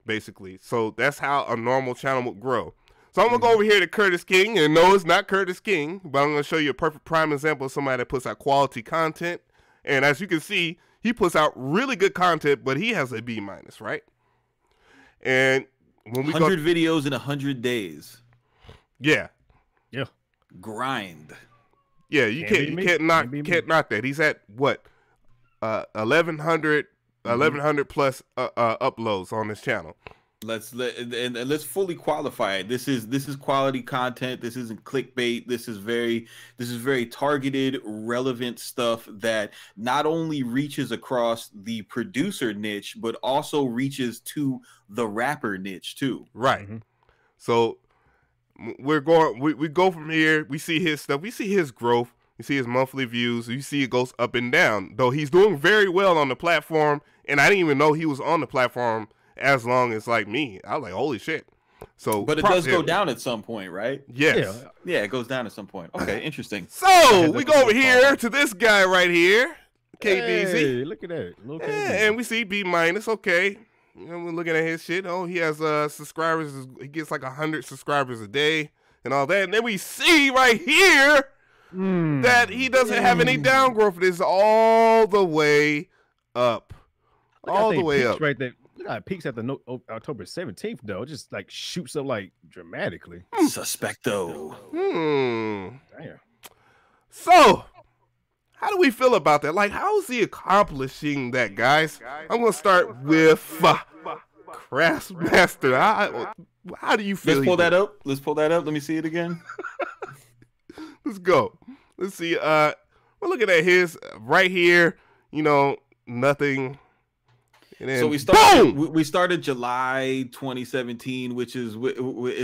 basically. So that's how a normal channel would grow. So I'm going to go over here to Curtis King, and no, it's not Curtis King, but I'm going to show you a perfect prime example of somebody that puts out quality content. And as you can see, he puts out really good content, but he has a B minus, right? And when we 100 videos in 100 days. Yeah. Yeah. Grind. Yeah, you can't knock that. He's at what? 1100 plus uploads on his channel. Let's fully qualify it. This is quality content. This isn't clickbait. This is very targeted, relevant stuff that not only reaches across the producer niche, but also reaches to the rapper niche too. Right. Mm-hmm. So we go from here. We see his stuff. We see his growth. We see his monthly views. You see it goes up and down. Though he's doing very well on the platform, and I didn't even know he was on the platform as long as like me. I was like, holy shit. So, but it does go down at some point, right? Yes. Yeah, it goes down at some point. Okay, interesting. So we go over here to this guy right here, KDZ. Hey, look at that. And we see B minus. Okay, you know, we're looking at his shit. Oh, he has subscribers. He gets like 100 subscribers a day and all that. And then we see right here that he doesn't have any downgrowth. It is all the way up. All the way up. Right there. Look how it peaks at the October 17th, though. It just like shoots up like dramatically. Suspecto. Damn. So, how do we feel about that? Like, how is he accomplishing that, guys? I'm going to start with Craftmaster. How do you feel? Let's pull that up. Let me see it again. Let's go. Let's see. We're looking at his right here. You know, nothing. So we started July 2017, which is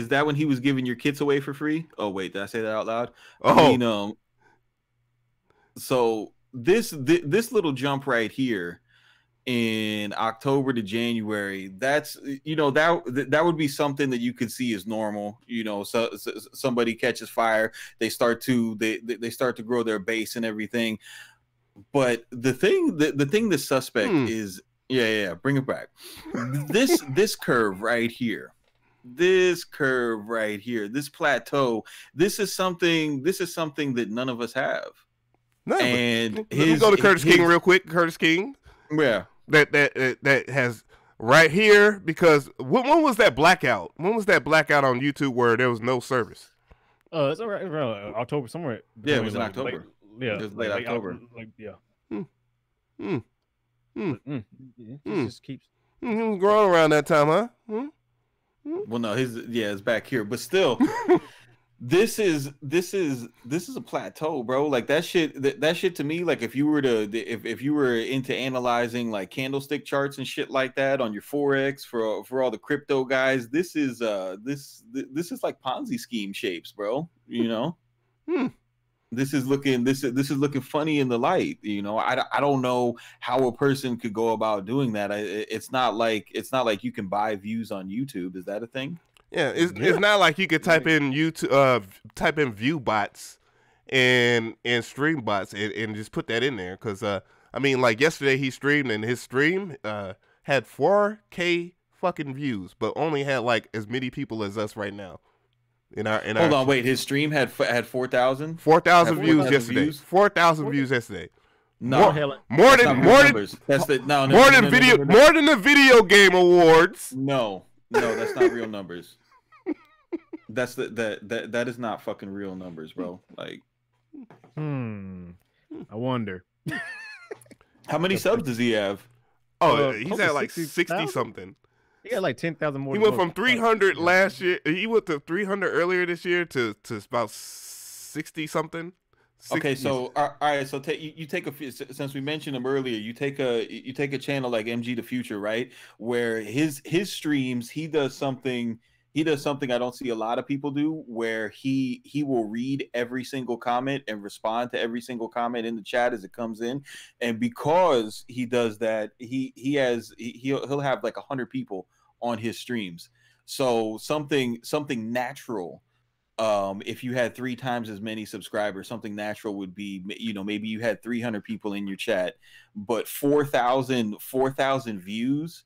that when he was giving your kits away for free? Oh wait, did I say that out loud? Oh, I mean, so this little jump right here in October to January, that's, you know, that would be something that you could see as normal. You know, so somebody catches fire, they start to grow their base and everything. But the thing the suspect is. Yeah, bring it back. This curve right here, this plateau, this is something that none of us have. No, and let me go to Curtis King real quick. Curtis King, yeah, that has right here, because when was that blackout? When was that blackout on YouTube where there was no service? It's around October somewhere. Yeah, it was in October. Yeah, it was late October. It just keeps growing around that time, huh? Well, no, it's back here, but still, this is a plateau, bro. Like that shit to me, like if you were into analyzing like candlestick charts and shit like that on your Forex for all the crypto guys, this is like Ponzi scheme shapes, bro. You know. This is looking funny in the light, you know. I don't know how a person could go about doing that. It's not like you can buy views on YouTube. Is that a thing? Yeah, it's not like you could type in YouTube, type in view bots and stream bots and just put that in there. Because I mean, like yesterday he streamed and his stream had 4K fucking views, but only had like as many people as us right now. Hold on, wait. His stream had 4,000 views yesterday. 4,000 views yesterday. No, more than the video game awards. No, that's not real numbers. That is not fucking real numbers, bro. Like, I wonder. How many subs does he have? Oh, he's Close to at like 60 60,000? something. He got like 10,000 more. He went from 300 last year. He went to 300 earlier this year to about 60 something. 60. Okay, so all right, so you take since we mentioned him earlier, you take a channel like MG the Future, right? Where his streams, he does something I don't see a lot of people do, where he will read every single comment and respond to every single comment in the chat as it comes in. And because he does that, he'll have like 100 people on his streams. So something natural, if you had 3 times as many subscribers, something natural would be, maybe you had 300 people in your chat, but 4,000 views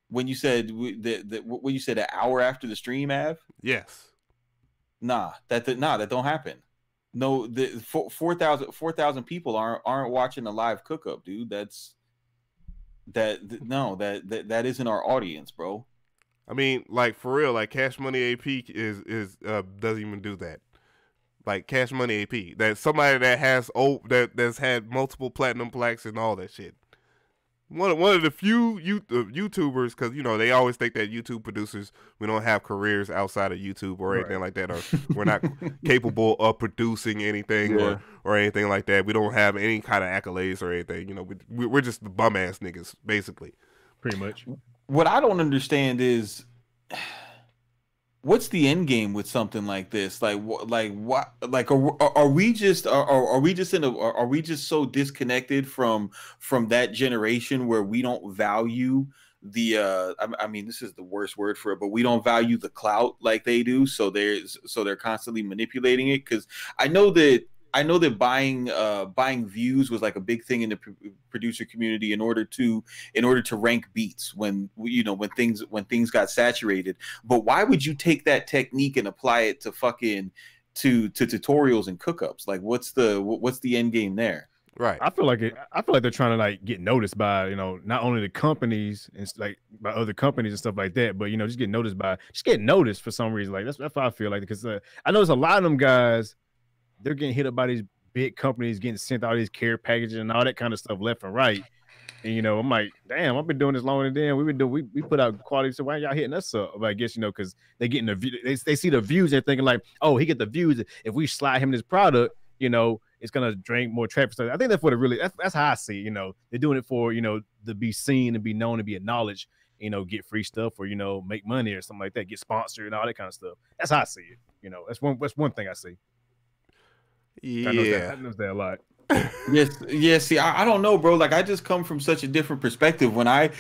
when you said when you said an hour after the stream, Av? Yes. Nah, that don't happen. No, the 4,000 people aren't watching a live cook up, dude. That isn't our audience, bro. I mean, like, for real, like, Cash Money AP is doesn't even do that. Like, Cash Money AP, that's somebody that has that's had multiple platinum plaques and all that shit. One of the few YouTubers, because they always think that YouTube producers, we don't have careers outside of YouTube or anything like that, or we're not capable of producing anything or anything like that. We don't have any kind of accolades or anything. We're just the bum ass niggas, basically. Pretty much. What I don't understand is, what's the end game with something like this? Like what? Like are we just so disconnected from that generation where we don't value the I mean, this is the worst word for it, but we don't value the clout like they do. So they're constantly manipulating it, because I know that buying views was like a big thing in the producer community in order to rank beats when things got saturated. But why would you take that technique and apply it to tutorials and cookups? Like, what's the end game there? Right. I feel like they're trying to like get noticed by not only the companies and like by other companies and stuff like that, but just get noticed for some reason. Like that's what I feel like, because I know there's a lot of them guys. They're getting hit up by these big companies, getting sent all these care packages and all that kind of stuff left and right. And I'm like, damn, I've been doing this longer than them. We put out quality. So why y'all hitting us up? But I guess because they getting the view, they see the views. They're thinking like, oh, he get the views. If we slide him this product, it's gonna drain more traffic. So I think that's what it really. That's how I see it. They're doing it for to be seen and be known and be acknowledged. Get free stuff or make money or something like that. Get sponsored and all that kind of stuff. That's how I see it. That's one thing I see. Yeah, I know that a lot. Yes. See, I don't know, bro. Like, I just come from such a different perspective. When I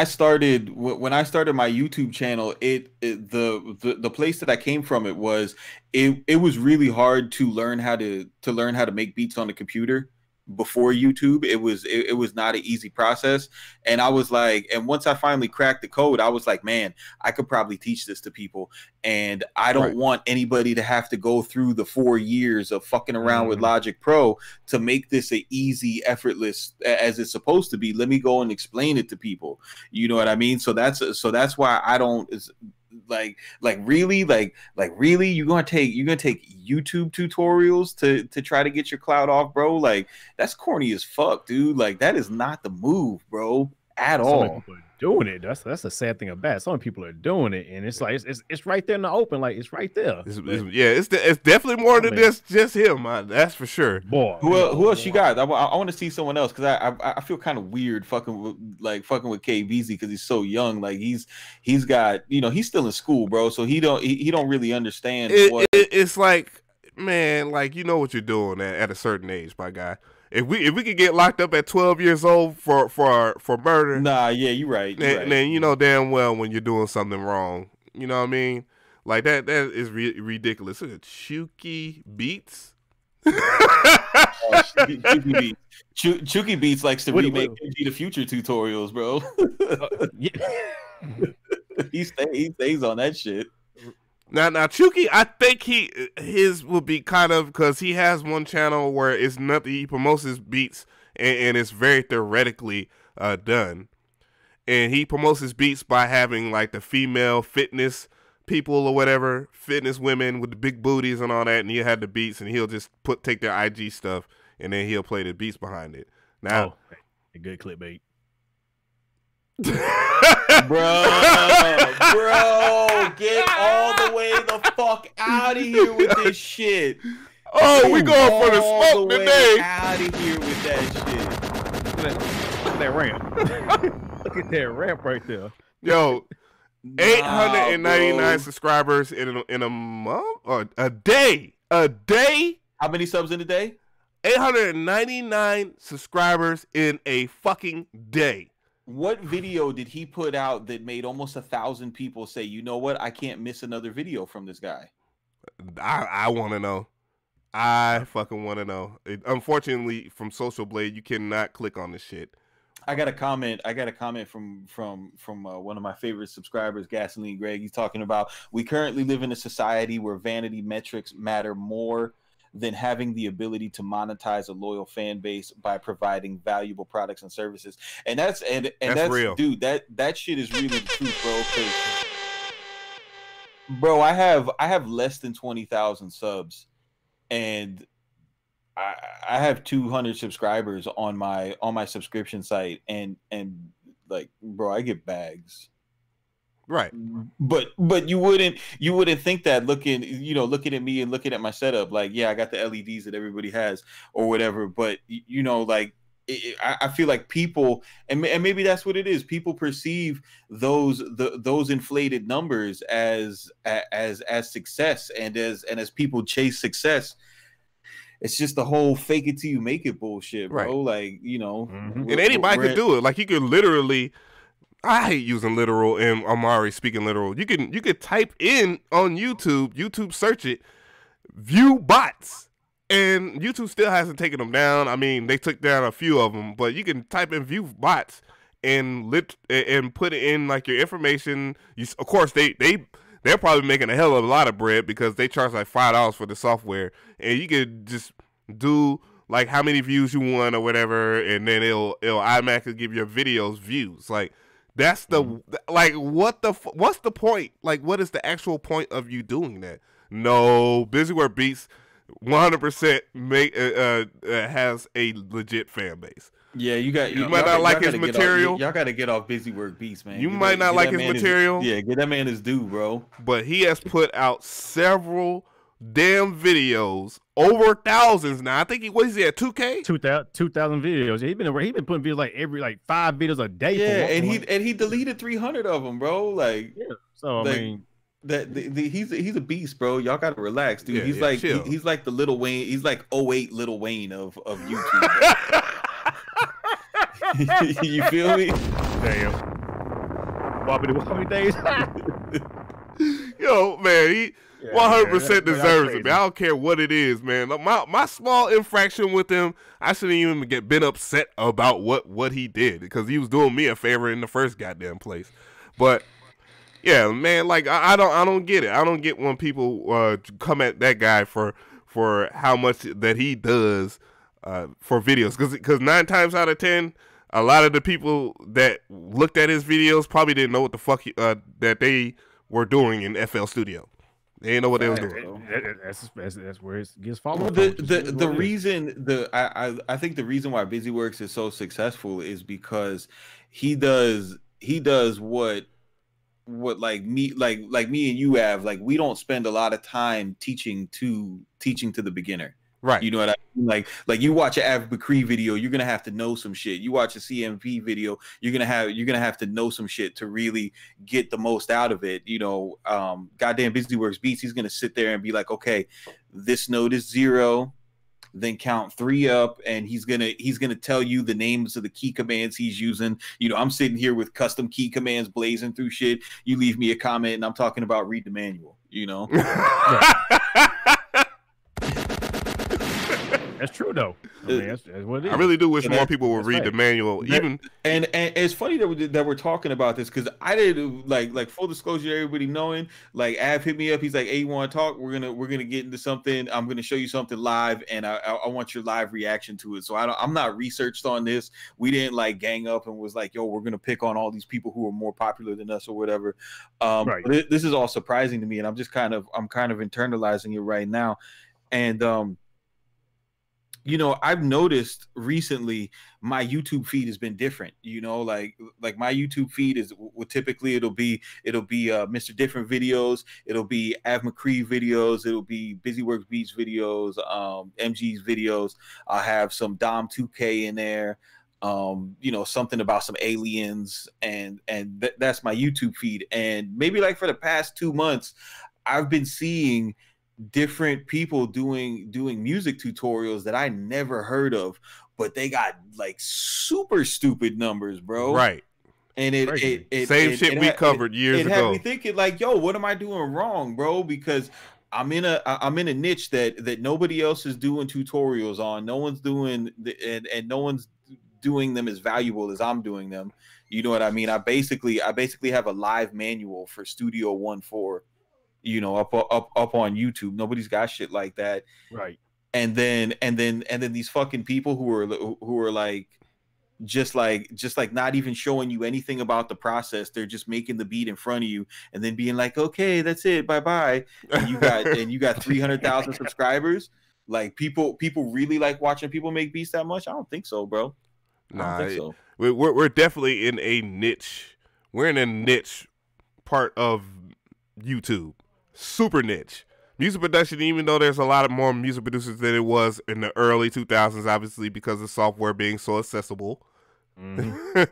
started my YouTube channel, the place that I came from, it was really hard to learn how to make beats on the computer before YouTube. It was not an easy process. And I was like, and once I finally cracked the code, I was like, man, I could probably teach this to people. And I don't want anybody to have to go through the 4 years of fucking around with Logic Pro to make this an easy, effortless as it's supposed to be. Let me go and explain it to people. You know what I mean? So that's why I don't really you're gonna take YouTube tutorials to try to get your clout off, bro. Like, that's corny as fuck, dude. Like, that is not the move, bro, at all. People are doing it. That's the sad thing about it. Some people are doing it, and it's like it's right there in the open. Like, it's right there. It's definitely more than just him. That's for sure. Boy, who else you got? I want to see someone else, because I feel kind of weird fucking with KBZ, because he's so young. Like, he's got he's still in school, bro. So he don't really understand. It's like, man, like, what you're doing at a certain age, my guy. If we could get locked up at 12 years old for murder, nah, yeah, you're right. Then you know damn well when you're doing something wrong. You know what I mean? Like, that is ridiculous. Look at Tookie Beats. Tookie Beats likes to remake MG the Future tutorials, bro. He stays on that shit. Now, Tookie, I think his will be kind of, because he has one channel where it's nothing. He promotes his beats, and it's very theoretically done. And he promotes his beats by having like the female fitness people or whatever, fitness women with the big booties and all that, and he'll have the beats, and he'll just take their IG stuff, and then he'll play the beats behind it. Now, A good clickbait. bro, get all the way the fuck out of here with this shit. Oh, we going for the smoke today. Out of here with that shit. Look at that ramp. Look at that ramp right there. Yo, 899 subscribers in a month or a day. A day? How many subs in a day? 899 subscribers in a fucking day. What video did he put out that made almost 1,000 people say, you know what, I can't miss another video from this guy? I want to know. I fucking want to know. Unfortunately, from Socialblade, you cannot click on this shit. I got a comment from one of my favorite subscribers, Gasoline Greg. He's talking about, we currently live in a society where vanity metrics matter more than having the ability to monetize a loyal fan base by providing valuable products and services. And that's real, dude. That shit is really the truth, bro. Bro, I have less than 20,000 subs, and I have 200 subscribers on my subscription site, and like, bro, I get bags. Right. But you wouldn't think that looking at me and looking at my setup, like, yeah, I got the LEDs that everybody has or whatever. But like, I feel like people, and maybe that's what it is. People perceive those inflated numbers as success, and as people chase success, it's just the whole fake it till you make it bullshit, bro. Right. Like, and anybody could do it. Like, you could literally. I hate using literal, and I'm already speaking literal. You could type in on YouTube search it, view bots, and YouTube still hasn't taken them down. I mean, they took down a few of them, but you can type in view bots and put it in like your information. Of course, they're probably making a hell of a lot of bread because they charge like $5 for the software, and you could just do like how many views you want or whatever, and then it'll automatically give your videos views. Like, that's like, what's the point? Like, what is the actual point of you doing that? No, Busywork Beats 100% has a legit fan base. Yeah, you might not like his material. Y'all got to get off Busywork Beats, man. You might not like his material. Get that man his due, bro. But he has put out several damn videos, over thousands now. I think what is he at 2K? 2,000 videos. He been putting videos like 5 videos a day. Yeah, and he deleted 300 of them, bro. Like, yeah. So I mean, he's a beast, bro. Y'all gotta relax, dude. He's like the Lil Wayne. He's like 08 Lil Wayne of YouTube. You feel me? Damn. Wobbly days. Yo, man, he 100% deserves it, man. I don't care what it is, man. My small infraction with him, I shouldn't even been upset about what he did, because he was doing me a favor in the first goddamn place. But yeah, man, like, I don't get it. I don't get when people come at that guy for how much that he does for videos, because 9 times out of 10, a lot of the people that looked at his videos probably didn't know what the fuck that they were doing in FL Studio. They didn't know what they were doing. That's where it gets followed. I think the reason why Busyworks is so successful is because he does what like me and you have. Like, we don't spend a lot of time teaching to the beginner. Right. You know what I mean? Like you watch an Mcree video, you're gonna have to know some shit. You watch a CMP video, you're gonna have to know some shit to really get the most out of it. Goddamn Busyworks Beats, he's gonna sit there and be like, okay, this note is 0, then count 3 up, and he's gonna tell you the names of the key commands he's using. I'm sitting here with custom key commands blazing through shit. You leave me a comment and I'm talking about read the manual. That's true, though. I mean, that's what it is. I really do wish more people would read the manual. And it's funny that we're talking about this, because I did, like full disclosure, everybody knowing, like, Av hit me up. He's like, hey, you want to talk? We're gonna get into something. I'm gonna show you something live, and I want your live reaction to it. So I'm not researched on this. We didn't like gang up and was like, yo, we're gonna pick on all these people who are more popular than us or whatever. Right. But this is all surprising to me, and I'm kind of internalizing it right now. And you know, I've noticed recently my YouTube feed has been different. You know, like my YouTube feed is typically it'll be Mr. Different videos, it'll be Mcree videos, it'll be Busy Works Beats videos, MG's videos. I'll have some Dom 2K in there, you know, something about some aliens, and that's my YouTube feed. And maybe like for the past 2 months, I've been seeing different people doing music tutorials that I never heard of, but they got like super stupid numbers, bro. Right. And same shit we covered years ago. It had me thinking like, yo, what am I doing wrong, bro? Because I'm in a niche that nobody else is doing tutorials on. No one's doing and no one's doing them as valuable as I'm doing them. You know what I mean? I basically have a live manual for Studio 1.4, you know, up on YouTube. Nobody's got shit like that. Right. And then these fucking people who are like just like not even showing you anything about the process. They're just making the beat in front of you and then being like, okay, that's it, bye. And you got 300,000 subscribers. Like people really like watching people make beats that much? I don't think so, bro. Nah, I don't think so. We're definitely in a niche. We're in a niche part of YouTube. Super niche. Music production, even though there's a lot of more music producers than it was in the early 2000s, obviously because of software being so accessible. Mm-hmm.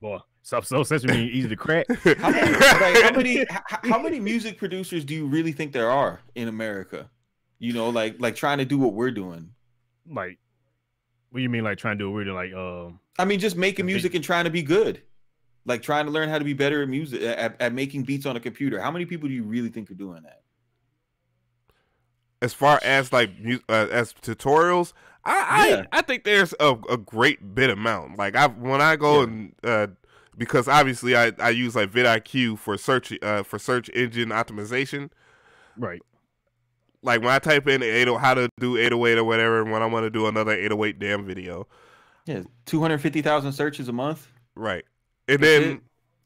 Boy, so accessible means easy to crack. How many music producers do you really think there are in America? You know, like trying to do what we're doing. Like, what do you mean, like trying to do what we're doing? Like, I mean, just making music and trying to be good. Like trying to learn how to be better at music, at making beats on a computer. How many people do you really think are doing that? As far as like as tutorials, I think there's a great bit amount. Like when I go and because obviously I use like vidIQ for search engine optimization. Right. Like when I type in how to do 808 or whatever, and when I want to do another 808 damn video. Yeah, 250,000 searches a month. Right. And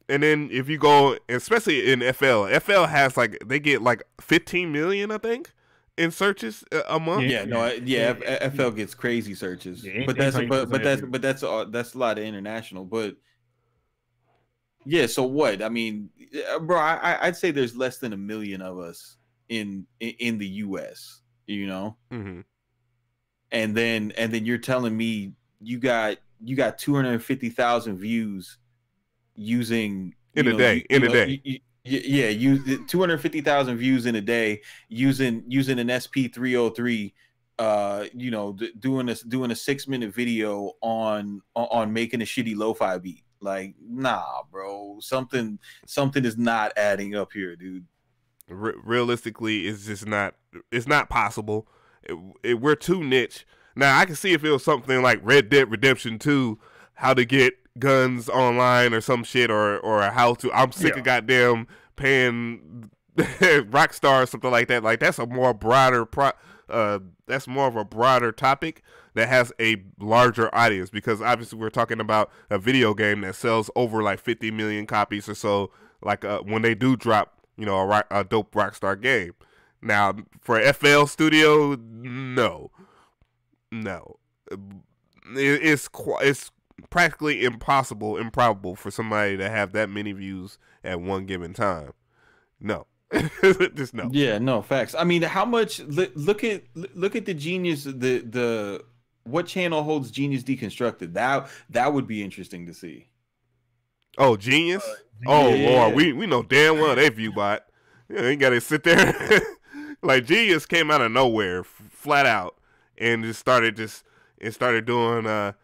then if you go, especially in FL has like, they get like 15 million, I think, in searches a month. FL gets crazy searches. Yeah, but that's a lot of international. But yeah, so what? I mean, bro, I'd say there's less than 1 million of us in the US, you know? Mm-hmm. And then you're telling me you got 250,000 views using in a day. Use 250,000 views in a day using an SP303, you know, doing a 6-minute video on making a shitty lo-fi beat. Like, nah, bro, something is not adding up here, dude. Realistically, it's not possible. We're too niche. Now, I can see if it was something like Red Dead Redemption 2, how to get guns online or some shit, or how to. I'm sick of goddamn paying Rockstar or something like that. Like that's a more broader that's more of a broader topic that has a larger audience, because obviously we're talking about a video game that sells over like 50 million copies or so. Like when they do drop, you know, a dope Rockstar game. Now for FL Studio, no. It's practically improbable for somebody to have that many views at one given time. No. Just no. Yeah, no, facts. I mean, how much look at the Genius, the what channel holds Genius Deconstructed? That would be interesting to see. Oh, Genius? Lord, we know damn well they view bot. Yeah, you gotta sit there. Like Genius came out of nowhere, flat out, and just started doing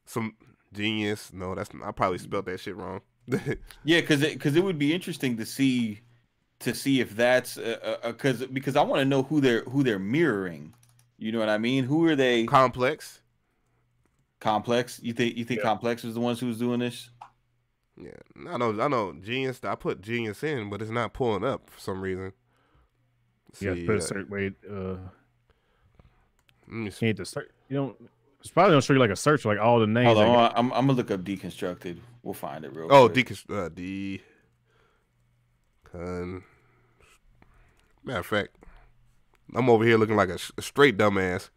some Genius. No, I probably spelled that shit wrong. Yeah, because it would be interesting to see if that's because I want to know who they're mirroring. You know what I mean? Who are they? Complex. You think Complex was the ones who was doing this? Yeah, I know. Genius. I put Genius in, but it's not pulling up for some reason. Yeah, put a certain way. You need to search. You don't. It's probably gonna show you like a search, like all the names. Hold on, I'm gonna look up Deconstructed. We'll find it real quick. Matter of fact, I'm over here looking like a straight dumbass.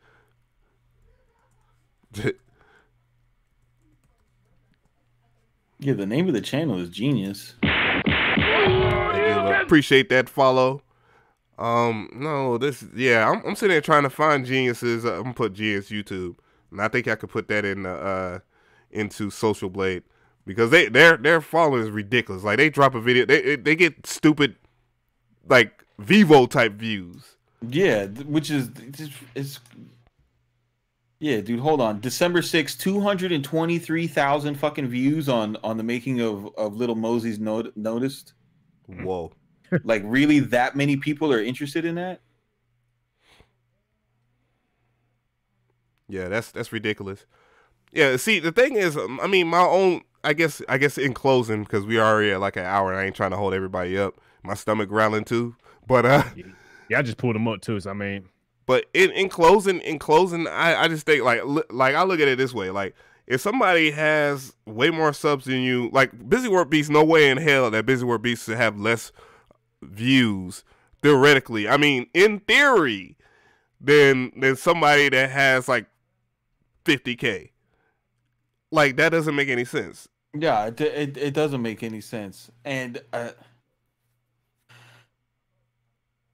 Yeah, the name of the channel is Genius. Appreciate that follow. No, I'm sitting there trying to find Geniuses. I'm gonna put Genius YouTube, and I think I could put that in into Socialblade because their following is ridiculous. Like they drop a video, they get stupid like Vivo type views. Yeah, which is it's yeah, dude. Hold on, December 6th, 223,000 fucking views on the making of Little Mosey's Noticed. Whoa. Like, really, that many people are interested in that? Yeah, that's ridiculous. Yeah, see, the thing is, I mean, my own, I guess in closing, because we already at like an hour, and I ain't trying to hold everybody up. My stomach growling too, but yeah, I just pulled them up too. So I mean, but in closing, I just think like I look at it this way, like if somebody has way more subs than you, like Busy Work Beats, no way in hell that Busy Work Beats should have less views theoretically. I mean, in theory, than somebody that has like 50K. Like that doesn't make any sense. Yeah, it doesn't make any sense, and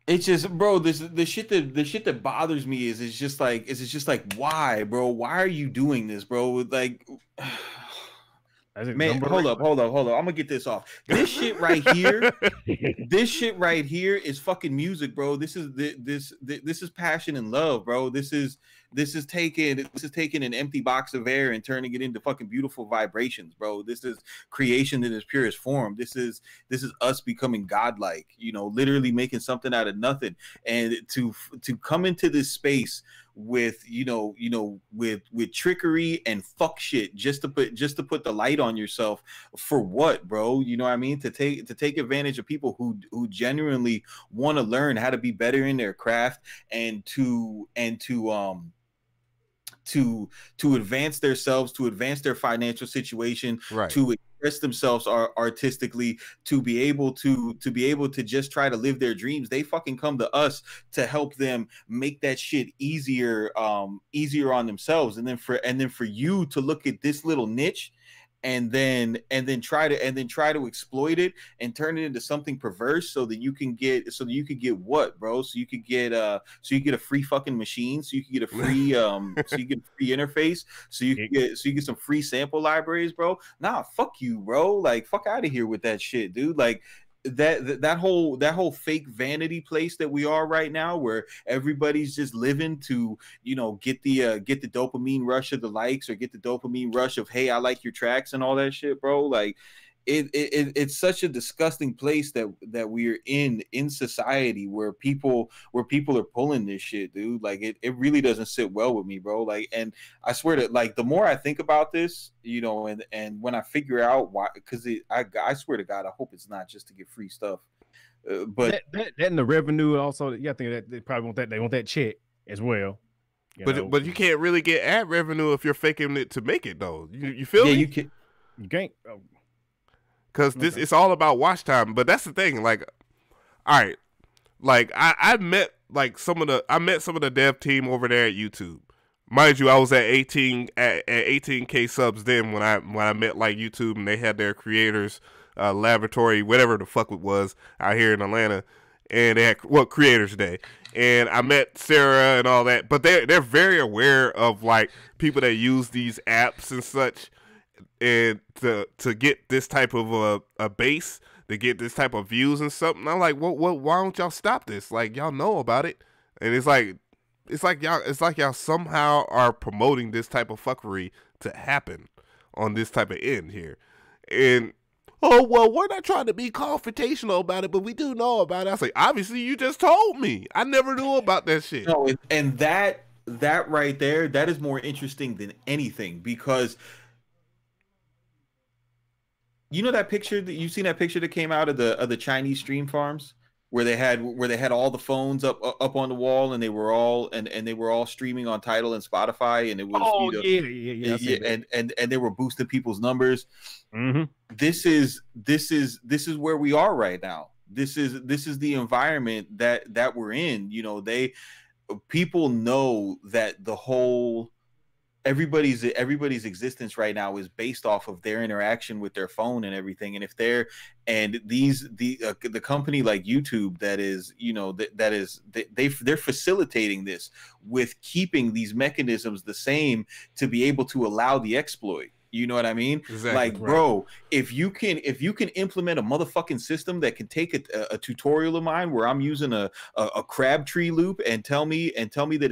it's just, bro. The shit that bothers me is it's just like why, bro? Why are you doing this, bro? Like. Man, hold up. I'm gonna get this off. This shit right here, is fucking music, bro. This is passion and love, bro. This is taking an empty box of air and turning it into fucking beautiful vibrations, bro. This is creation in its purest form. This is us becoming godlike, literally making something out of nothing. And to come into this space with with trickery and fuck shit just to put the light on yourself for what, bro? You know what I mean? To take advantage of people who genuinely want to learn how to be better in their craft and to advance themselves, to advance their financial situation, right, to express themselves artistically, to be able to just try to live their dreams. They fucking come to us to help them make that shit easier on themselves. And then for you to look at this little niche and then try to exploit it and turn it into something perverse so that you can get what, bro? So you could get a free fucking machine, so you can get a free so you get a free interface, so you get some free sample libraries, bro. Nah, fuck you, bro. Like, fuck out of here with that shit, dude. Like that whole fake vanity place that we are right now, where everybody's just living to get the dopamine rush of the likes, or get the dopamine rush of, hey, I like your tracks and all that shit, bro. Like it's such a disgusting place that we're in society, where people are pulling this shit, dude. Like it really doesn't sit well with me, bro. Like, and I swear to, like, the more I think about this, and when I figure out why, because I swear to God, I hope it's not just to get free stuff. But that and the revenue also, yeah, I think that they probably want that. They want that check as well. But you can't really get ad revenue if you're faking it to make it, though. You feel me? You can't. Because it's all about watch time. But that's the thing. Like, all right, like I met some of the dev team over there at YouTube. Mind you, I was at 18K subs then when I met like YouTube, and they had their creators laboratory, whatever the fuck it was, out here in Atlanta, and they had Creators Day, and I met Sarah and all that. But they're very aware of like people that use these apps and such, and to get this type of a base, to get this type of views and something. I'm like, why don't y'all stop this? Like, y'all know about it, and it's like y'all somehow are promoting this type of fuckery to happen on this type of end here. And oh, well, we're not trying to be confrontational about it, but we do know about it. I was like, obviously you just told me. I never knew about that shit. No, and that right there, that is more interesting than anything, because that picture that you've seen, that picture that came out of the Chinese stream farms, where they had all the phones up on the wall, and they were all streaming on Tidal and Spotify, and it was yeah, and they were boosting people's numbers. Mm-hmm. This is where we are right now. This is the environment that we're in. People know that the whole everybody's existence right now is based off of their interaction with their phone and everything. And if they're the company like YouTube that is, you know, they're facilitating this with keeping these mechanisms the same to be able to allow the exploit. You know what I mean? Exactly. Like, bro, if you can implement a motherfucking system that can take a tutorial of mine where I'm using a Crabtree loop and tell me that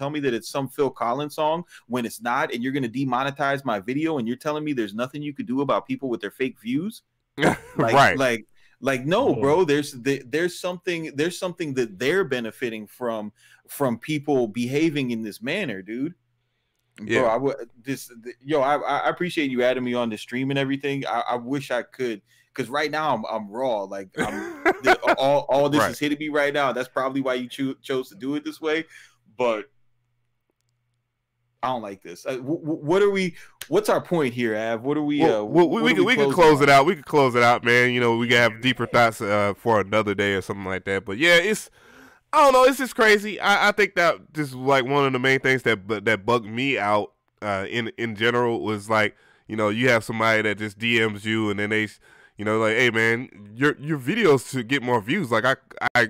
it's some Phil Collins song when it's not, and you're gonna demonetize my video, and you're telling me there's nothing you could do about people with their fake views, like no, bro. There's something that they're benefiting from people behaving in this manner, dude. Yeah. Bro, I appreciate you adding me on the stream and everything. I wish I could, because right now I'm raw. Like all this is hitting me right now. That's probably why you chose to do it this way. But I don't like this. What's our point here, Av? What are we? We can close it out. We can close it out, man. You know, we can have deeper thoughts for another day or something like that. But yeah, I don't know. It's just crazy. I think that just like one of the main things that bugged me out in general was like, you know, you have somebody that just DMs you and then they, you know, like, hey man, your videos should get more views. Like I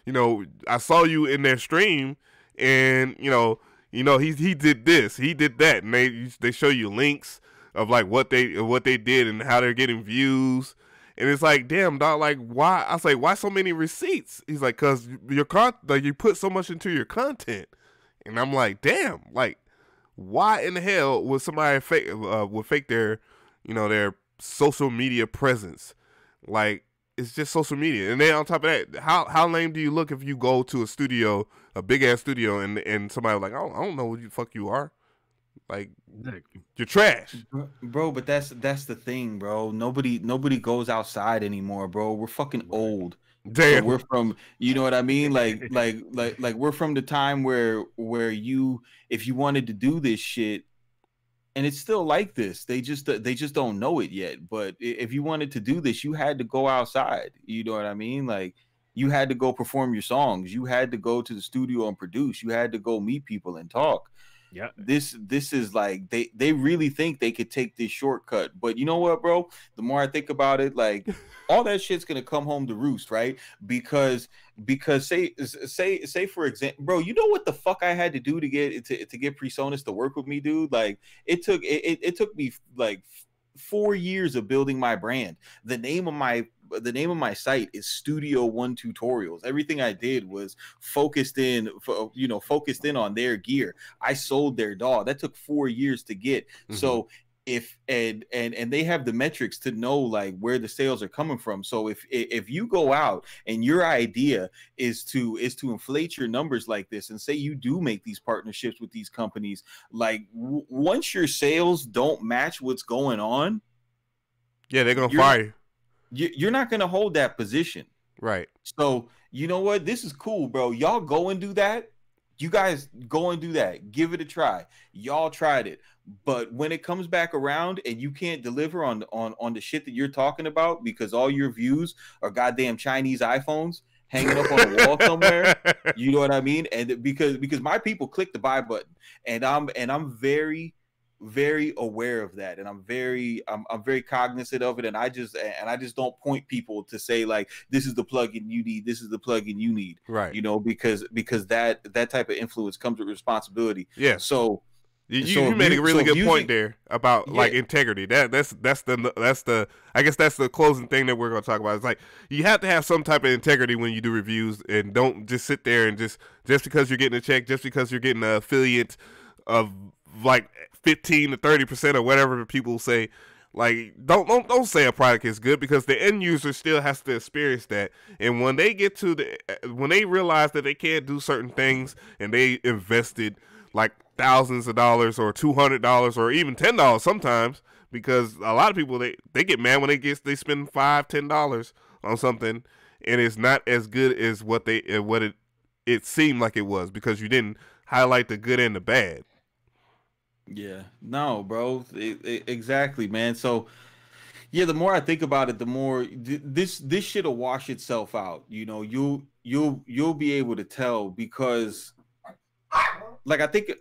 you know, I saw you in their stream and you know he did this, he did that, and they show you links of like what they did and how they're getting views. And it's like, damn, dog, like, why? I was like, why so many receipts? He's like, because like, you put so much into your content. And I'm like, damn, like, why in the hell would somebody fake their, you know, their social media presence? Like, it's just social media. And then on top of that, how lame do you look if you go to a studio, a big-ass studio, and somebody like, I don't know who the fuck you are. Like, you're trash, bro. But that's the thing, bro. Nobody goes outside anymore, bro. We're fucking old. Damn. So we're from, you know what I mean? Like we're from the time where if you wanted to do this shit, and it's still like this. They just don't know it yet. But if you wanted to do this, you had to go outside. You know what I mean? Like, you had to go perform your songs. You had to go to the studio and produce. You had to go meet people and talk. Yeah, this is like they really think they could take this shortcut. But you know what, bro? The more I think about it, like, all that shit's gonna come home to roost, right? Because say for example, bro, you know what the fuck I had to do to get PreSonus to work with me, dude? Like, it took me like 4 years of building my brand. The name of my site is Studio One Tutorials. Everything I did was focused in on their gear. I sold their DAW. That took 4 years to get. Mm-hmm. So if and they have the metrics to know like where the sales are coming from. So if you go out and your idea is to inflate your numbers like this, and say you do make these partnerships with these companies, like once your sales don't match what's going on, yeah, they're gonna fire you. You're not gonna hold that position, right? So you know what? This is cool, bro. Y'all go and do that. You guys go and do that. Give it a try. Y'all tried it. But when it comes back around and you can't deliver on the shit that you're talking about because all your views are goddamn Chinese iPhones hanging up on a wall somewhere, you know what I mean? And because my people click the buy button, and I'm very, very aware of that, and I'm very cognizant of it, and I just don't point people to say like, this is the plugin you need, this is the plugin you need, right? You know, because that type of influence comes with responsibility. Yeah. So you made a really good point there about like integrity. That's the I guess that's the closing thing that we're gonna talk about. It's like, you have to have some type of integrity when you do reviews, and don't just sit there and just because you're getting a check, just because you're getting an affiliate of like 15 to 30% or whatever people say, like, don't say a product is good, because the end user still has to experience that. And when they when they realize that they can't do certain things, and they invested like thousands of dollars or $200 or even $10 sometimes, because a lot of people they get mad when they spend $5-10 on something and it's not as good as what it seemed like it was, because you didn't highlight the good and the bad. Yeah, no, bro, exactly, man. So yeah, the more I think about it, the more this shit'll wash itself out. You know, you'll be able to tell, because like, I think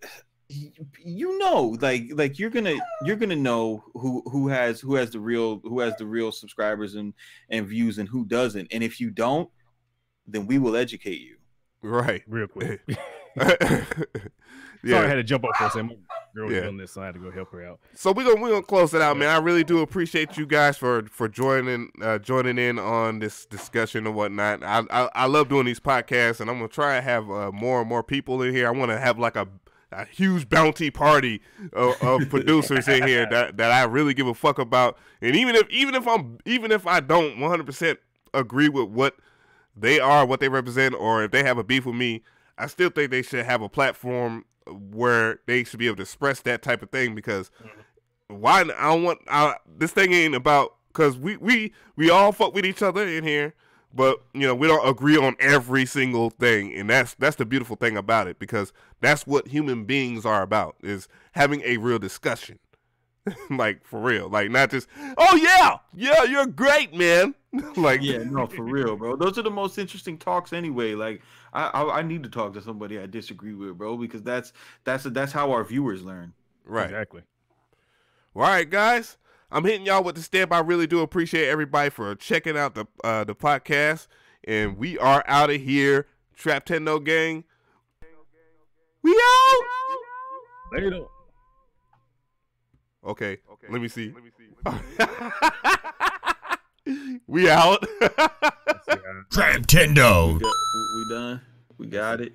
you know, like you're gonna know who has the real subscribers and views and who doesn't. And if you don't, then we will educate you. Right. Real quick. Yeah. Sorry, I had to jump off for a second. My girl was doing this, so I had to go help her out. So we're gonna close it out, man. I really do appreciate you guys for joining in on this discussion and whatnot. I love doing these podcasts, and I'm gonna try to have more and more people in here. I want to have like a huge bounty party of producers in here that I really give a fuck about. And even if I don't 100% agree with what they are, what they represent, or if they have a beef with me, I still think they should have a platform where they should be able to express that type of thing, because why this thing ain't about, because we all fuck with each other in here, but we don't agree on every single thing, and that's the beautiful thing about it, because that's what human beings are about, is having a real discussion. Like, for real, like, not just, oh yeah you're great, man. Like, yeah, no, for real, bro. Those are the most interesting talks anyway. Like, I need to talk to somebody I disagree with, bro, because that's how our viewers learn. Right. Exactly. Well, all right, guys, I'm hitting y'all with the stamp. I really do appreciate everybody for checking out the podcast, and we are out of here. Traptendo gang, we out. Later. Okay, let me see. We out. Traptendo. We done. We got it.